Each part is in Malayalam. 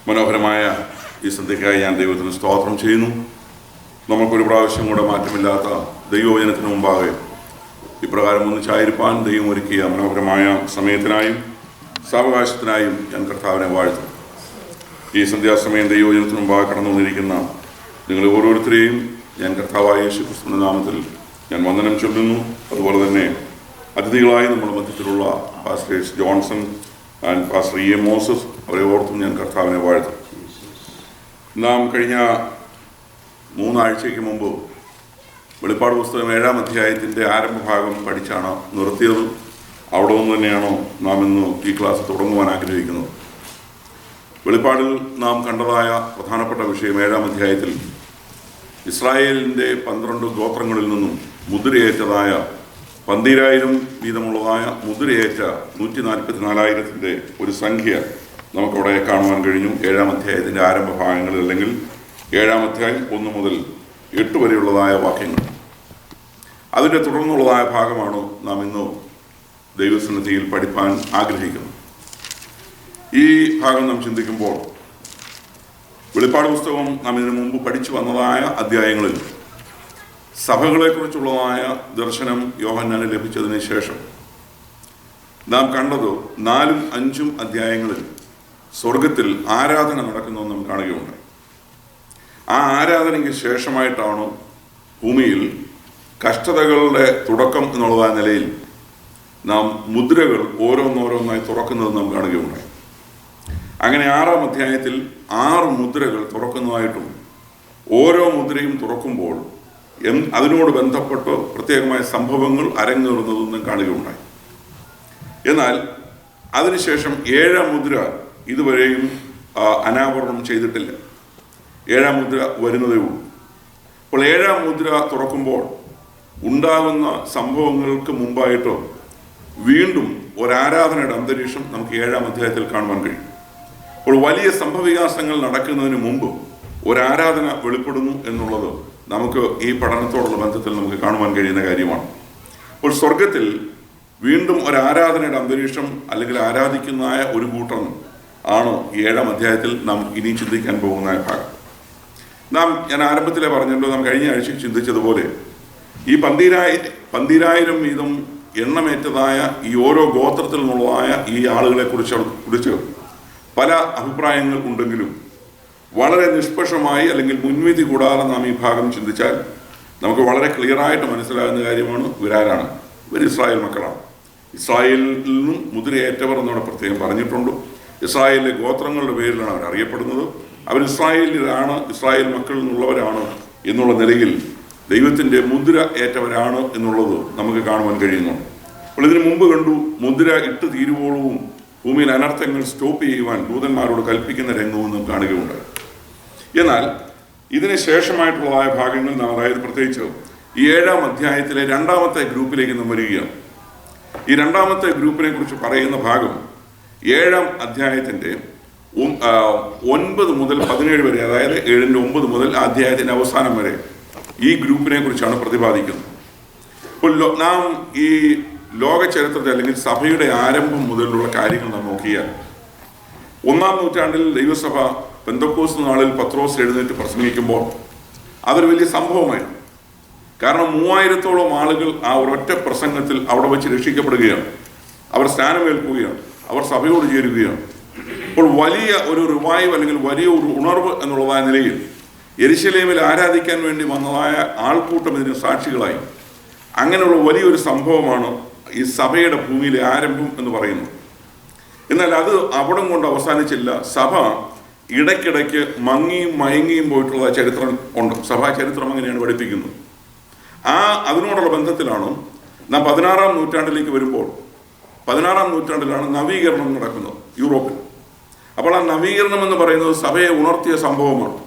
മനോഹരമായ ഈ സന്ധ്യയ്ക്കായി ഞാൻ ദൈവത്തിന് സ്തോത്രം ചെയ്യുന്നു. നമുക്കൊരു പ്രാവശ്യം കൂടെ മാറ്റമില്ലാത്ത ദൈവവചനത്തിന് മുമ്പാകെ ഇപ്രകാരം ഒന്നിച്ചായിരിക്കാൻ ദൈവം ഒരുക്കിയ മനോഹരമായ സമയത്തിനായും സാവകാശത്തിനായും ഞാൻ കർത്താവിനെ വാഴ്ത്തും. ഈ സന്ധ്യാസമയം ദൈവവചനത്തിന് മുമ്പാകെ കടന്നു വന്നിരിക്കുന്ന നിങ്ങൾ ഓരോരുത്തരെയും ഞാൻ കർത്താവായ യേശു ക്രിസ്തുവിന്റെ നാമത്തിൽ ഞാൻ വന്ദനം ചൊല്ലുന്നു. അതുപോലെ തന്നെ അതിഥികളായി നമ്മുടെ മധ്യത്തിലുള്ള pastor Johnson and pastor A Moses, അവരെ ഓർത്തും ഞാൻ കർത്താവിനെ വാഴ്ത്തും. നാം കഴിഞ്ഞ 3 ആഴ്ചയ്ക്ക് മുമ്പ് വെളിപ്പാട് പുസ്തകം 7-ാം അധ്യായത്തിൻ്റെ ആരംഭഭാഗം പഠിച്ചാണ് നിർത്തിയത്. അവിടെ നിന്ന് തന്നെയാണോ നാം ഇന്ന് ഈ ക്ലാസ് തുടങ്ങുവാൻ ആഗ്രഹിക്കുന്നത്. വെളിപ്പാടിൽ നാം കണ്ടതായ പ്രധാനപ്പെട്ട വിഷയം 7-ാം അധ്യായത്തിൽ ഇസ്രായേലിൻ്റെ 12 ഗോത്രങ്ങളിൽ നിന്നും മുദ്രയേറ്റതായ 12,000 വീതമുള്ളതായ മുദ്രയേറ്റ 144,000 ഒരു സംഖ്യ നമുക്കവിടെ കാണുവാൻ കഴിഞ്ഞു. 7-ാം അധ്യായത്തിൻ്റെ ആരംഭ ഭാഗങ്ങളിൽ, അല്ലെങ്കിൽ 7-ാം അധ്യായം 1 മുതൽ 8 വരെയുള്ളതായ വാക്യങ്ങൾ. അതിൻ്റെ തുടർന്നുള്ളതായ ഭാഗമാണ് നാം ഇന്ന് ദൈവസന്നിധിയിൽ പഠിപ്പാൻ ആഗ്രഹിക്കുന്നത്. ഈ ഭാഗം നാം ചിന്തിക്കുമ്പോൾ വെളിപ്പാട് പുസ്തകം നാം ഇതിനു മുമ്പ് പഠിച്ചു വന്നതായ അധ്യായങ്ങളിൽ സഭകളെക്കുറിച്ചുള്ളതായ ദർശനം യോഹന്നാന് ലഭിച്ചതിന് ശേഷം നാം കണ്ടത് 4-ഉം 5-ഉം അധ്യായങ്ങളിൽ സ്വർഗത്തിൽ ആരാധന നടക്കുന്നത് നാം കാണുകയുണ്ടായി. ആ ആരാധനയ്ക്ക് ശേഷമായിട്ടാണ് ഭൂമിയിൽ കഷ്ടതകളുടെ തുടക്കം എന്നുള്ളതായ നിലയിൽ നാം മുദ്രകൾ ഓരോന്നോരോന്നായി തുറക്കുന്നത് നാം കാണുകയുണ്ടായി. അങ്ങനെ 6-ാം അധ്യായത്തിൽ 6 മുദ്രകൾ തുറക്കുന്നതായിട്ടും ഓരോ മുദ്രയും തുറക്കുമ്പോൾ അതിനോട് ബന്ധപ്പെട്ട് പ്രത്യേകമായ സംഭവങ്ങൾ അരങ്ങേറുന്നതും നാം കാണുകയുണ്ടായി. എന്നാൽ അതിനുശേഷം 7-ാം മുദ്ര ഇതുവരെയും അനാവരണം ചെയ്തിട്ടില്ല. 7-ാം മുദ്ര വരുന്നതേ ഉള്ളൂ. അപ്പോൾ 7-ാം മുദ്ര തുറക്കുമ്പോൾ ഉണ്ടാകുന്ന സംഭവങ്ങൾക്ക് മുമ്പായിട്ടോ വീണ്ടും ഒരാരാധനയുടെ അന്തരീക്ഷം നമുക്ക് 7-ാം അധ്യായത്തിൽ കാണുവാൻ കഴിയും. അപ്പോൾ വലിയ സംഭവവികാസങ്ങൾ നടക്കുന്നതിന് മുമ്പ് ഒരാരാധന വെളിപ്പെടുന്നു എന്നുള്ളത് നമുക്ക് ഈ പഠനത്തോടുള്ള ബന്ധത്തിൽ നമുക്ക് കാണുവാൻ കഴിയുന്ന കാര്യമാണ്. അപ്പോൾ സ്വർഗത്തിൽ വീണ്ടും ഒരാരാധനയുടെ അന്തരീക്ഷം, അല്ലെങ്കിൽ ആരാധിക്കുന്നതായ ഒരു കൂട്ടം ആണ് 7-ാം അധ്യായത്തിൽ നാം ഇനി ചിന്തിക്കാൻ പോകുന്ന ഭാഗം. ഞാൻ ആരംഭത്തിലെ പറഞ്ഞല്ലോ, നാം കഴിഞ്ഞ ആഴ്ച ചിന്തിച്ചതുപോലെ ഈ 12,000 വീതം എണ്ണമേറ്റതായ ഈ ഓരോ ഗോത്രത്തിൽ നിന്നുള്ളതായ ഈ ആളുകളെ കുറിച്ച് പല അഭിപ്രായങ്ങൾ ഉണ്ടെങ്കിലും വളരെ നിഷ്പക്ഷമായി, അല്ലെങ്കിൽ മുൻവിധി കൂടാതെ നാം ഈ ഭാഗം ചിന്തിച്ചാൽ നമുക്ക് വളരെ ക്ലിയറായിട്ട് മനസ്സിലാകുന്ന കാര്യമാണ് ഇവരാരാണ്. ഇവർ ഇസ്രായേൽ മക്കളാണ്. ഇസ്രായേലിൽ നിന്നും മുദ്രയേറ്റവർ എന്നവിടെ പ്രത്യേകം പറഞ്ഞിട്ടുണ്ട്. ഇസ്രായേലിലെ ഗോത്രങ്ങളുടെ പേരിലാണ് അവർ അറിയപ്പെടുന്നത്. അവർ ഇസ്രായേലിലാണ്, ഇസ്രായേൽ മക്കളിൽ നിന്നുള്ളവരാണ് എന്നുള്ള നിലയിൽ ദൈവത്തിൻ്റെ മുദ്ര ഏറ്റവരാണ് എന്നുള്ളത് നമുക്ക് കാണുവാൻ കഴിയുന്നുണ്ട്. അപ്പോൾ ഇതിനു മുമ്പ് കണ്ടു, മുദ്ര ഇട്ട് തീരുവോളവും ഭൂമിയിൽ അനർത്ഥങ്ങൾ സ്റ്റോപ്പ് ചെയ്യുവാൻ ദൂതന്മാരോട് കൽപ്പിക്കുന്ന രംഗവും നാം കാണുകയുണ്ട്. എന്നാൽ ഇതിന് ശേഷമായിട്ടുള്ളതായ ഭാഗങ്ങൾ നാം, അതായത് പ്രത്യേകിച്ച് ഈ 7-ാം അധ്യായത്തിലെ 2ാമത്തെ ഗ്രൂപ്പിലേക്ക് നാം വരികയാണ്. ഈ 2ാമത്തെ ഗ്രൂപ്പിനെ കുറിച്ച് പറയുന്ന ഭാഗം 7-ാം അധ്യായത്തിൻ്റെ 9 മുതൽ 17 വരെ, അതായത് 7-ന്റെ 9 മുതൽ അധ്യായത്തിൻ്റെ അവസാനം വരെ ഈ ഗ്രൂപ്പിനെ കുറിച്ചാണ് പ്രതിപാദിക്കുന്നത്. അപ്പോൾ നാം ഈ ലോക ചരിത്രത്തെ, അല്ലെങ്കിൽ സഭയുടെ ആരംഭം മുതലുള്ള കാര്യങ്ങൾ നാം നോക്കിയാൽ 1-ാം നൂറ്റാണ്ടിൽ ദൈവസഭ പെന്തക്കോസ്ത് നാളിൽ പത്രോസ് എഴുന്നേറ്റ് പ്രസംഗിക്കുമ്പോൾ അതൊരു വലിയ സംഭവമായിരുന്നു. കാരണം 3000-ഓളം ആളുകൾ ആ ഒരൊറ്റ പ്രസംഗത്തിൽ അവിടെ വെച്ച് രക്ഷിക്കപ്പെടുകയാണ്. അവർ സ്നാനമേൽക്കുകയാണ്, അവർ സഭയോട് ചേരുകയാണ്. അപ്പോൾ വലിയ ഒരു റിവൈവ്, അല്ലെങ്കിൽ വലിയ ഒരു ഉണർവ് എന്നുള്ളതായ നിലയിൽ യെരുശലേമിൽ ആരാധിക്കാൻ വേണ്ടി വന്നതായ ആൾക്കൂട്ടം ഇതിന് സാക്ഷികളായി. അങ്ങനെയുള്ള വലിയൊരു സംഭവമാണ് ഈ സഭയുടെ ഭൂമിയിലെ ആരംഭം എന്ന് പറയുന്നത്. എന്നാൽ അത് അവിടം കൊണ്ട് അവസാനിച്ചില്ല. സഭ ഇടയ്ക്കിടയ്ക്ക് മങ്ങിയും മയങ്ങിയും പോയിട്ടുള്ള ചരിത്രം ഉണ്ട്. സഭാ ചരിത്രം അങ്ങനെയാണ് പഠിപ്പിക്കുന്നത്. അതിനോടുള്ള ബന്ധത്തിലാണ് നാം 16-ാം നൂറ്റാണ്ടിലേക്ക് വരുമ്പോൾ, 16-ാം നൂറ്റാണ്ടിലാണ് നവീകരണം നടക്കുന്നത് യൂറോപ്പിൽ. അപ്പോൾ ആ നവീകരണം എന്ന് പറയുന്നത് സഭയെ ഉണർത്തിയ സംഭവമാണ്.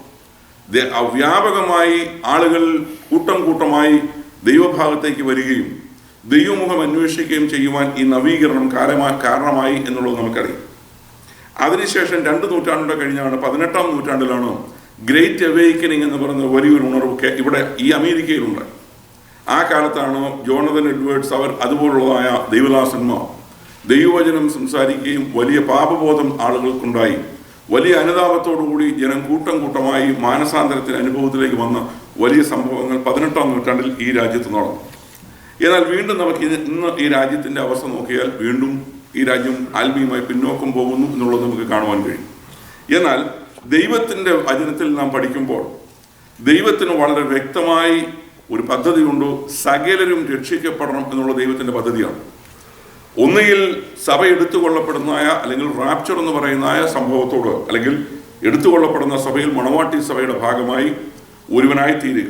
വ്യാപകമായി ആളുകൾ കൂട്ടം കൂട്ടമായി ദൈവഭാഗത്തേക്ക് വരികയും ദൈവമുഖം അന്വേഷിക്കുകയും ചെയ്യുവാൻ ഈ നവീകരണം കാരണമായി എന്നുള്ളത് നമുക്കറിയാം. അതിനുശേഷം 2 നൂറ്റാണ്ടുകൾ കഴിഞ്ഞാണ് 18-ാം നൂറ്റാണ്ടിലാണ് ഗ്രേറ്റ് അവേക്കനിങ് എന്ന് പറയുന്ന വലിയൊരു ഉണർവ് ഇവിടെ ഈ അമേരിക്കയിലുണ്ട്. ആ കാലത്താണ് ജോണതൻ എഡ്വേർഡ്സ്, അതുപോലുള്ളതായ ദൈവദാസന്മാർ ദൈവവചനം സംസാരിക്കുകയും വലിയ പാപബോധം ആളുകൾക്കുണ്ടായി വലിയ അനുതാപത്തോടുകൂടി ജനം കൂട്ടം കൂട്ടമായി മാനസാന്തരത്തിന് അനുഭവത്തിലേക്ക് വന്ന വലിയ സംഭവങ്ങൾ 18-ാം നൂറ്റാണ്ടിൽ ഈ രാജ്യത്ത് നടന്നു. എന്നാൽ വീണ്ടും നമുക്ക് ഇന്ന് ഈ രാജ്യത്തിൻ്റെ അവസ്ഥ നോക്കിയാൽ വീണ്ടും ഈ രാജ്യം ആത്മീയമായി പിന്നോക്കം പോകുന്നു എന്നുള്ളത് നമുക്ക് കാണുവാൻ കഴിയും. എന്നാൽ ദൈവത്തിൻ്റെ വചനത്തിൽ നാം പഠിക്കുമ്പോൾ ദൈവത്തിന് വളരെ വ്യക്തമായി ഒരു പദ്ധതിയുണ്ട്. സകലരും രക്ഷിക്കപ്പെടണം എന്നുള്ള ദൈവത്തിൻ്റെ പദ്ധതിയാണ്. ഒന്നുകിൽ സഭ എടുത്തുകൊള്ളപ്പെടുന്നതായ അല്ലെങ്കിൽ റാപ്ചർ എന്ന് പറയുന്നതായ സംഭവത്തോട് അല്ലെങ്കിൽ എടുത്തുകൊള്ളപ്പെടുന്ന സഭയിൽ മണവാട്ടി സഭയുടെ ഭാഗമായി ഒരുവനായി തീരുക.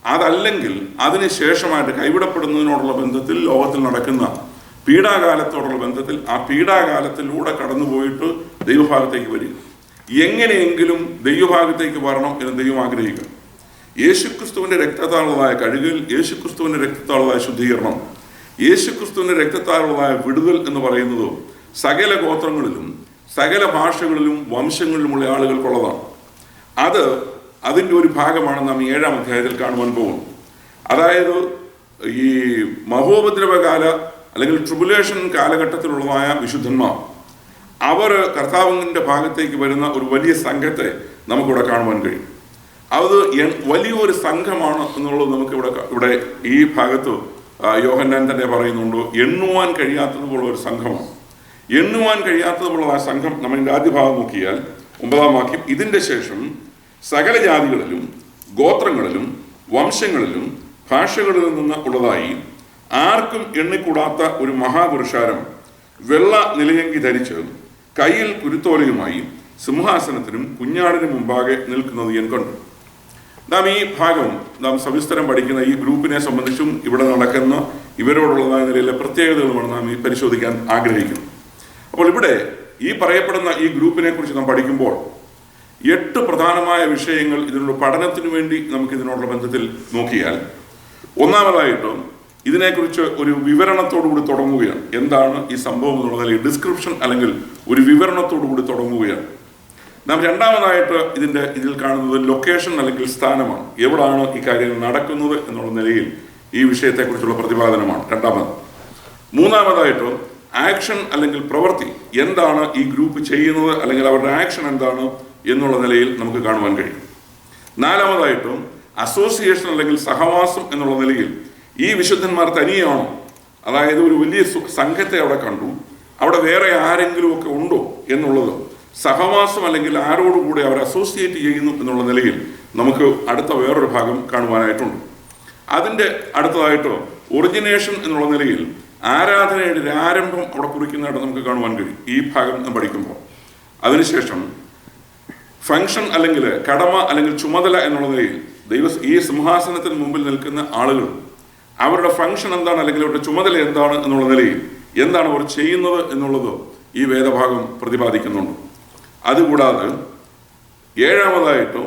അതല്ലെങ്കിൽ അതിനുശേഷമായിട്ട് കൈവിടപ്പെടുന്നതിനോടുള്ള ബന്ധത്തിൽ ലോകത്തിൽ നടക്കുന്ന പീഡാകാലത്തോടുള്ള ബന്ധത്തിൽ ആ പീഡാകാലത്തിലൂടെ കടന്നുപോയിട്ട് ദൈവഭാഗത്തേക്ക് വരിക. എങ്ങനെയെങ്കിലും ദൈവഭാഗത്തേക്ക് വരണം എന്ന് ദൈവം ആഗ്രഹിക്കുക. യേശുക്രിസ്തുവിൻ്റെ രക്തത്താലുള്ളതായ കഴുകൽ, യേശുക്രിസ്തുവിൻ്റെ രക്തത്താലുള്ളതായ ശുദ്ധീകരണം, യേശുക്രിസ്തുവിൻ്റെ രക്തത്താലുള്ളതായ വിടുതൽ എന്ന് പറയുന്നത് സകല ഗോത്രങ്ങളിലും സകല ഭാഷകളിലും വംശങ്ങളിലുമുള്ള ആളുകൾക്കുള്ളതാണ്. അതിൻ്റെ ഒരു ഭാഗമാണ് നാം 7-ാം അധ്യായത്തിൽ കാണുവാൻ പോകുന്നത്. അതായത് ഈ മഹോപദ്രവകാല അല്ലെങ്കിൽ ട്രിബുലേഷൻ കാലഘട്ടത്തിലുള്ളതായ വിശുദ്ധന്മാർ അവർ കർത്താവിൻ്റെ ഭാഗത്തേക്ക് വരുന്ന ഒരു വലിയ സംഘത്തെ നമുക്കിവിടെ കാണുവാൻ കഴിയും. അത് വലിയൊരു സംഘമാണ് എന്നുള്ളത് നമുക്ക് ഇവിടെ ഈ ഭാഗത്ത് യോഹന്നാൻ തന്നെ പറയുന്നുണ്ട്. എണ്ണുവാൻ കഴിയാത്തതുപോലുള്ള ഒരു സംഘമാണ്. എണ്ണുവാൻ കഴിയാത്തതുപോലുള്ള ആ സംഘം നമ്മളിൻ്റെ ആദ്യ ഭാഗം നോക്കിയാൽ 9-ാം വാക്യം, ഇതിൻ്റെ ശേഷം സകല ജാതികളിലും ഗോത്രങ്ങളിലും വംശങ്ങളിലും ഭാഷകളിൽ നിന്ന് ഉള്ളതായി ആർക്കും എണ്ണിക്കൂടാത്ത ഒരു മഹാപുരുഷാരം വെള്ള നിലയങ്കി ധരിച്ച് കയ്യിൽ കുരുത്തോലയുമായി സിംഹാസനത്തിനും കുഞ്ഞാടിനും മുമ്പാകെ നിൽക്കുന്നത് ഞാൻ കണ്ടു. നാം ഈ ഭാഗം നാം സവിസ്തരം പഠിക്കുന്ന ഈ ഗ്രൂപ്പിനെ സംബന്ധിച്ചും ഇവിടെ നടക്കുന്ന ഇവരോടുള്ളതായ നിലയിലെ പ്രത്യേകതകളുമാണ് നാം ഈ പരിശോധിക്കാൻ ആഗ്രഹിക്കുന്നത്. അപ്പോൾ ഇവിടെ ഈ പറയപ്പെടുന്ന ഈ ഗ്രൂപ്പിനെ കുറിച്ച് നാം പഠിക്കുമ്പോൾ 8 പ്രധാനമായ വിഷയങ്ങൾ ഇതിനുള്ള പഠനത്തിനു വേണ്ടി നമുക്ക് ഇതിനോടുള്ള ബന്ധത്തിൽ നോക്കിയാൽ, ഒന്നാമതായിട്ട് ഇതിനെക്കുറിച്ച് ഒരു വിവരണത്തോടുകൂടി തുടങ്ങുകയാണ്. എന്താണ് ഈ സംഭവം എന്നുള്ളതിൽ ഡിസ്ക്രിപ്ഷൻ അല്ലെങ്കിൽ ഒരു വിവരണത്തോടുകൂടി തുടങ്ങുകയാണ്. നാം രണ്ടാമതായിട്ട് ഇതിൽ കാണുന്നത് ലൊക്കേഷൻ അല്ലെങ്കിൽ സ്ഥാനമാണ്. എവിടാണ് ഈ കാര്യങ്ങൾ നടക്കുന്നത് എന്നുള്ള നിലയിൽ ഈ വിഷയത്തെക്കുറിച്ചുള്ള പ്രതിപാദനമാണ് രണ്ടാമത്. മൂന്നാമതായിട്ട് ആക്ഷൻ അല്ലെങ്കിൽ പ്രവൃത്തി, എന്താണ് ഈ ഗ്രൂപ്പ് ചെയ്യുന്നത് അല്ലെങ്കിൽ അവരുടെ ആക്ഷൻ എന്താണ് എന്നുള്ള നിലയിൽ നമുക്ക് കാണുവാൻ കഴിയും. നാലാമതായിട്ടും അസോസിയേഷൻ അല്ലെങ്കിൽ സഹവാസം എന്നുള്ള നിലയിൽ ഈ വിശുദ്ധന്മാർ തനിയാണോ, അതായത് ഒരു വലിയ സംഘത്തെ അവിടെ കണ്ടു, അവിടെ വേറെ ആരെങ്കിലും ഒക്കെ ഉണ്ടോ എന്നുള്ളത്, സഹവാസം അല്ലെങ്കിൽ ആരോടുകൂടെ അവർ അസോസിയേറ്റ് ചെയ്യുന്നു എന്നുള്ള നിലയിൽ നമുക്ക് അടുത്ത വേറൊരു ഭാഗം കാണുവാനായിട്ടുണ്ട്. അതിൻ്റെ അടുത്തതായിട്ട് ഒറിജിനേഷൻ എന്നുള്ള നിലയിൽ ആരാധനയുടെ ഒരു ആരംഭം അവിടെ കുറിക്കുന്നതായിട്ട് നമുക്ക് കാണുവാൻ കഴിയും ഈ ഭാഗം നാം പഠിക്കുമ്പോൾ. അതിനുശേഷം ഫങ്ഷൻ അല്ലെങ്കിൽ കടമ അല്ലെങ്കിൽ ചുമതല എന്നുള്ള നിലയിൽ ഈ സിംഹാസനത്തിന് മുമ്പിൽ നിൽക്കുന്ന ആളുകൾ അവരുടെ ഫങ്ഷൻ എന്താണ് അല്ലെങ്കിൽ അവരുടെ ചുമതല എന്താണ് എന്നുള്ള നിലയിൽ എന്താണ് അവർ ചെയ്യുന്നത് എന്നുള്ളത് ഈ വേദഭാഗം പ്രതിപാദിക്കുന്നുണ്ട്. അതുകൂടാതെ ഏഴാമതായിട്ടും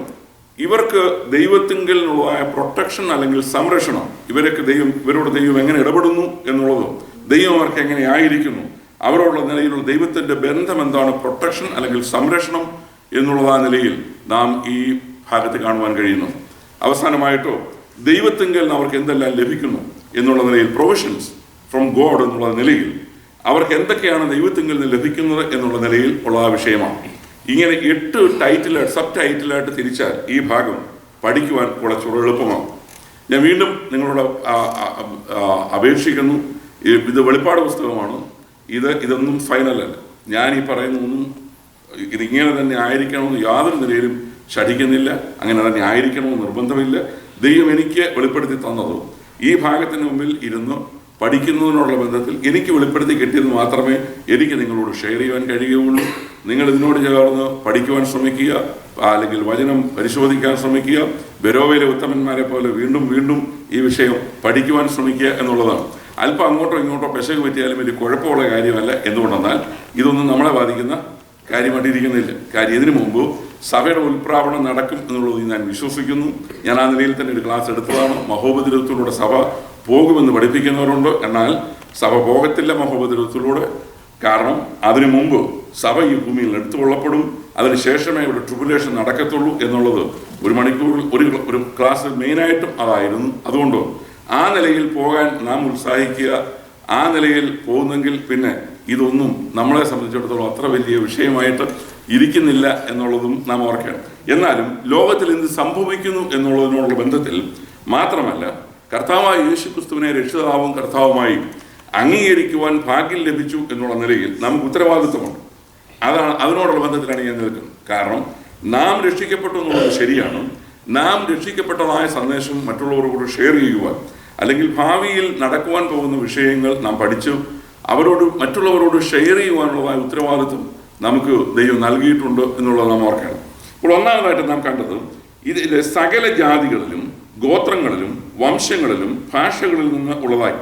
ഇവർക്ക് ദൈവത്തിങ്കിൽ നിന്നുള്ളതായ പ്രൊട്ടക്ഷൻ അല്ലെങ്കിൽ സംരക്ഷണം, ഇവരോട് ദൈവം എങ്ങനെ ഇടപെടുന്നു എന്നുള്ളതും ദൈവം അവർക്ക് എങ്ങനെ ആയിരിക്കുന്നു, അവരോടുള്ള നിലയിലുള്ള ദൈവത്തിൻ്റെ ബന്ധം എന്താണ്, പ്രൊട്ടക്ഷൻ അല്ലെങ്കിൽ സംരക്ഷണം എന്നുള്ളതാ നിലയിൽ നാം ഈ ഭാഗത്ത് കാണുവാൻ കഴിയുന്നു. അവസാനമായിട്ടോ ദൈവത്തിങ്കിൽ അവർക്ക് എന്തെല്ലാം ലഭിക്കുന്നു എന്നുള്ള നിലയിൽ പ്രൊവിഷൻസ് ഫ്രം ഗോഡ് എന്നുള്ള നിലയിൽ അവർക്ക് എന്തൊക്കെയാണ് ദൈവത്തിങ്കിൽ നിന്ന് ലഭിക്കുന്നത് എന്നുള്ള നിലയിൽ ഉള്ള ആ വിഷയമാണ്. ഇങ്ങനെ 8 സബ് ടൈറ്റിലായിട്ട് തിരിച്ചാൽ ഈ ഭാഗം പഠിക്കുവാൻ കുറച്ചുകൂടെ എളുപ്പമാകും. ഞാൻ വീണ്ടും നിങ്ങളോട് അപേക്ഷിക്കുന്നു, ഇത് വെളിപ്പാട് പുസ്തകമാണ്, ഇതൊന്നും ഫൈനലല്ല. ഞാൻ ഈ പറയുന്നൊന്നും ഇതിങ്ങനെ തന്നെ ആയിരിക്കണമെന്ന് യാതൊരു നിലയിലും ശഠിക്കുന്നില്ല, അങ്ങനെ തന്നെ ആയിരിക്കണമെന്ന് നിർബന്ധമില്ല. ദൈവം എനിക്ക് വെളിപ്പെടുത്തി തന്നതും ഈ ഭാഗത്തിന് മുമ്പിൽ ഇരുന്ന് പഠിക്കുന്നതിനോടുള്ള ബന്ധത്തിൽ എനിക്ക് വെളിപ്പെടുത്തി കിട്ടിയത് മാത്രമേ എനിക്ക് നിങ്ങളോട് ഷെയർ ചെയ്യാൻ കഴിയുകയുള്ളൂ. നിങ്ങൾ ഇതിനോട് ചേർന്ന് പഠിക്കുവാൻ ശ്രമിക്കുക, അല്ലെങ്കിൽ വചനം പരിശോധിക്കാൻ ശ്രമിക്കുക, ബെരോവയിലെ ഉത്തമന്മാരെ പോലെ വീണ്ടും വീണ്ടും ഈ വിഷയം പഠിക്കുവാൻ ശ്രമിക്കുക എന്നുള്ളതാണ്. അല്പം അങ്ങോട്ടോ ഇങ്ങോട്ടോ പെശക് പറ്റിയാലും വലിയ കുഴപ്പമുള്ള കാര്യമല്ല. എന്തുകൊണ്ടെന്നാൽ ഇതൊന്നും നമ്മളെ ബാധിക്കുന്ന കാര്യമായിട്ടിരിക്കുന്നില്ല. കാര്യം ഇതിനു മുമ്പ് സഭയുടെ ഉൽപ്രാപണം നടക്കും എന്നുള്ളത് ഞാൻ വിശ്വസിക്കുന്നു. ഞാൻ ആ നിലയിൽ തന്നെ ഒരു ക്ലാസ് എടുത്തതാണ്. മഹോപദ്രവത്തിലൂടെ സഭ പോകുമെന്ന് പഠിപ്പിക്കുന്നവരുണ്ട്, എന്നാൽ സഭ പോകത്തില്ല മഹോപദ്രവത്തിലൂടെ. കാരണം അതിനു മുമ്പ് സഭ ഈ ഭൂമിയിൽ എടുത്തുകൊള്ളപ്പെടും, അതിനുശേഷമേ ഇവിടെ ട്രിബുലേഷൻ നടക്കത്തുള്ളൂ എന്നുള്ളത് ഒരു മണിക്കൂറിൽ ഒരു ക്ലാസ് മെയിനായിട്ടും അതായിരുന്നു. അതുകൊണ്ട് ആ നിലയിൽ പോകാൻ നാം ഉത്സാഹിക്കുക. ആ നിലയിൽ പോകുന്നെങ്കിൽ പിന്നെ ഇതൊന്നും നമ്മളെ സംബന്ധിച്ചിടത്തോളം അത്ര വലിയ വിഷയമായിട്ട് ഇരിക്കുന്നില്ല എന്നുള്ളതും നാം ഓർക്കണം. എന്നാലും ലോകത്തിൽ എന്ത് സംഭവിക്കുന്നു എന്നുള്ളതിനോടുള്ള ബന്ധത്തിൽ മാത്രമല്ല, കർത്താവായ യേശുക്രിസ്തുവിനെ രക്ഷിതാവും കർത്താവുമായി അംഗീകരിക്കുവാൻ ഭാഗ്യം ലഭിച്ചു എന്നുള്ള നിലയിൽ നമുക്ക് ഉത്തരവാദിത്വമുണ്ട്. അതിനോടുള്ള ബന്ധത്തിലാണ് ഞാൻ നിൽക്കുന്നത്. കാരണം നാം രക്ഷിക്കപ്പെട്ടു എന്നുള്ളത് ശരിയാണ്. നാം രക്ഷിക്കപ്പെട്ടതായ സന്ദേശം മറ്റുള്ളവരോട് ഷെയർ ചെയ്യുവാൻ, അല്ലെങ്കിൽ ഭാവിയിൽ നടക്കുവാൻ പോകുന്ന വിഷയങ്ങൾ നാം പഠിച്ചു മറ്റുള്ളവരോട് ഷെയർ ചെയ്യുവാനുള്ളതായ ഉത്തരവാദിത്വം നമുക്ക് ദൈവം നൽകിയിട്ടുണ്ട് എന്നുള്ളത് നാം ഓർക്കണം. ഇപ്പോൾ ഒന്നാമതായിട്ട് നാം കണ്ടത് ഇതിലെ സകല ജാതികളിലും ഗോത്രങ്ങളിലും വംശങ്ങളിലും ഭാഷകളിൽ നിന്ന് ഉള്ളതായി.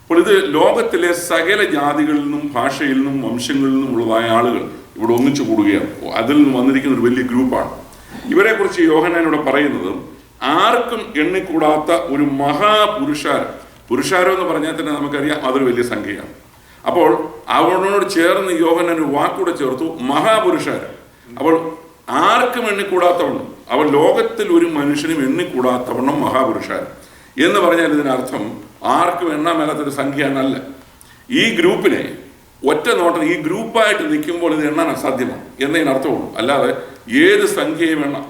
അപ്പോൾ ഇത് ലോകത്തിലെ സകല ജാതികളിൽ നിന്നും ഭാഷയിൽ നിന്നും വംശങ്ങളിൽ നിന്നും ഉള്ളതായ ആളുകൾ ഇവിടെ ഒന്നിച്ചു കൂടുകയാണ്. അതിൽ നിന്ന് വന്നിരിക്കുന്ന ഒരു വലിയ ഗ്രൂപ്പാണ്. ഇവരെക്കുറിച്ച് യോഹന്നാൻ ഇവിടെ പറയുന്നത് ആർക്കും എണ്ണിക്കൂടാത്ത ഒരു പുരുഷാരം എന്ന് പറഞ്ഞാൽ തന്നെ നമുക്കറിയാം അതൊരു വലിയ സംഖ്യയാണ്. അപ്പോൾ അവനോട് ചേർന്ന് യോഹന്നാൻ ഒരു വാക്കൂടെ ചേർത്തു, മഹാപുരുഷാരം. അപ്പോൾ ആർക്കും എണ്ണിക്കൂടാത്തവണ്ണം, അവൻ ലോകത്തിൽ ഒരു മനുഷ്യനും എണ്ണിക്കൂടാത്തവണ്ണം മഹാപുരുഷാരം എന്ന് പറഞ്ഞാൽ ഇതിനർത്ഥം ആർക്കും എണ്ണാൻ മേലാത്തൊരു സംഖ്യ എന്നല്ല. ഈ ഗ്രൂപ്പിനെ ഒറ്റ നോട്ടം ഈ ഗ്രൂപ്പായിട്ട് നിൽക്കുമ്പോൾ ഇത് എണ്ണാൻ അസാധ്യമാണ് എന്നതിനർത്ഥമുള്ളൂ. അല്ലാതെ ഏത് സംഖ്യയും എണ്ണാം,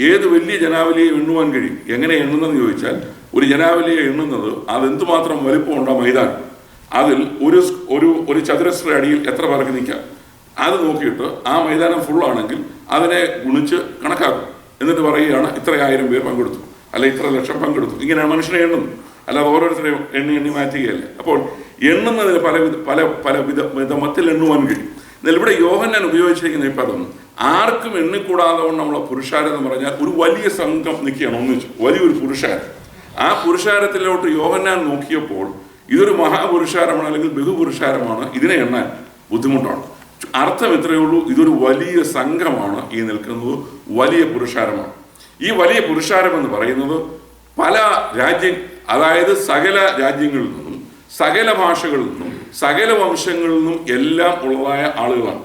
ഏത് വലിയ ജനാവലിയെ എണ്ണുവാൻ കഴിയും. എങ്ങനെ എണ്ണുന്നതെന്ന് ചോദിച്ചാൽ, ഒരു ജനാവലിയെ എണ്ണുന്നത് അതെന്തുമാത്രം വലിപ്പമുണ്ടോ മൈതാനം, അതിൽ ഒരു ചതുരശ്ര അടിയിൽ എത്ര പേർക്ക് നിൽക്കാം, അത് നോക്കിയിട്ട് ആ മൈതാനം ഫുള്ളാണെങ്കിൽ അതിനെ ഗുണിച്ച് കണക്കാക്കും. എന്നിട്ട് പറയുകയാണ് ഇത്ര 1000 പേർ പങ്കെടുത്തു, അല്ല ഇത്ര ലക്ഷം പങ്കെടുത്തു. ഇങ്ങനെയാണ് മനുഷ്യനെ എണ്ണുന്നത്, അല്ലാതെ ഓരോരുത്തരെയും എണ്ണി മാറ്റുകയല്ല. അപ്പോൾ എണ്ണുന്നതിന് പല വിധമത്തിൽ എണ്ണുവാൻ കഴിയും. എന്നാൽ ഇവിടെ യോഹന്നാൻ ഉപയോഗിച്ചിരിക്കുന്ന ഈ പദം ആർക്കും എണ്ണിക്കൂടാതെ നമ്മളെ പുരുഷാരം എന്ന് പറഞ്ഞാൽ ഒരു വലിയ സംഘം നിൽക്കുകയാണ് ഒന്നിച്ചു, വലിയൊരു പുരുഷാരം. ആ പുരുഷാരത്തിലോട്ട് യോഹന്നാൻ നോക്കിയപ്പോൾ ഇതൊരു മഹാപുരുഷാരമാണ് അല്ലെങ്കിൽ ബഹുപുരുഷാരമാണ്, ഇതിനെ എണ്ണാൻ ബുദ്ധിമുട്ടാണ്. അർത്ഥം ഇത്രയേ ഉള്ളൂ, ഇതൊരു വലിയ സംഘമാണ് ഈ നിൽക്കുന്നത്, വലിയ പുരുഷാരമാണ്. ഈ വലിയ പുരുഷാരം എന്ന് പറയുന്നത് പല അതായത് സകല രാജ്യങ്ങളിൽ നിന്നും സകല ഭാഷകളിൽ നിന്നും സകല വംശങ്ങളിൽ നിന്നും എല്ലാം ഉള്ളതായ ആളുകളാണ്.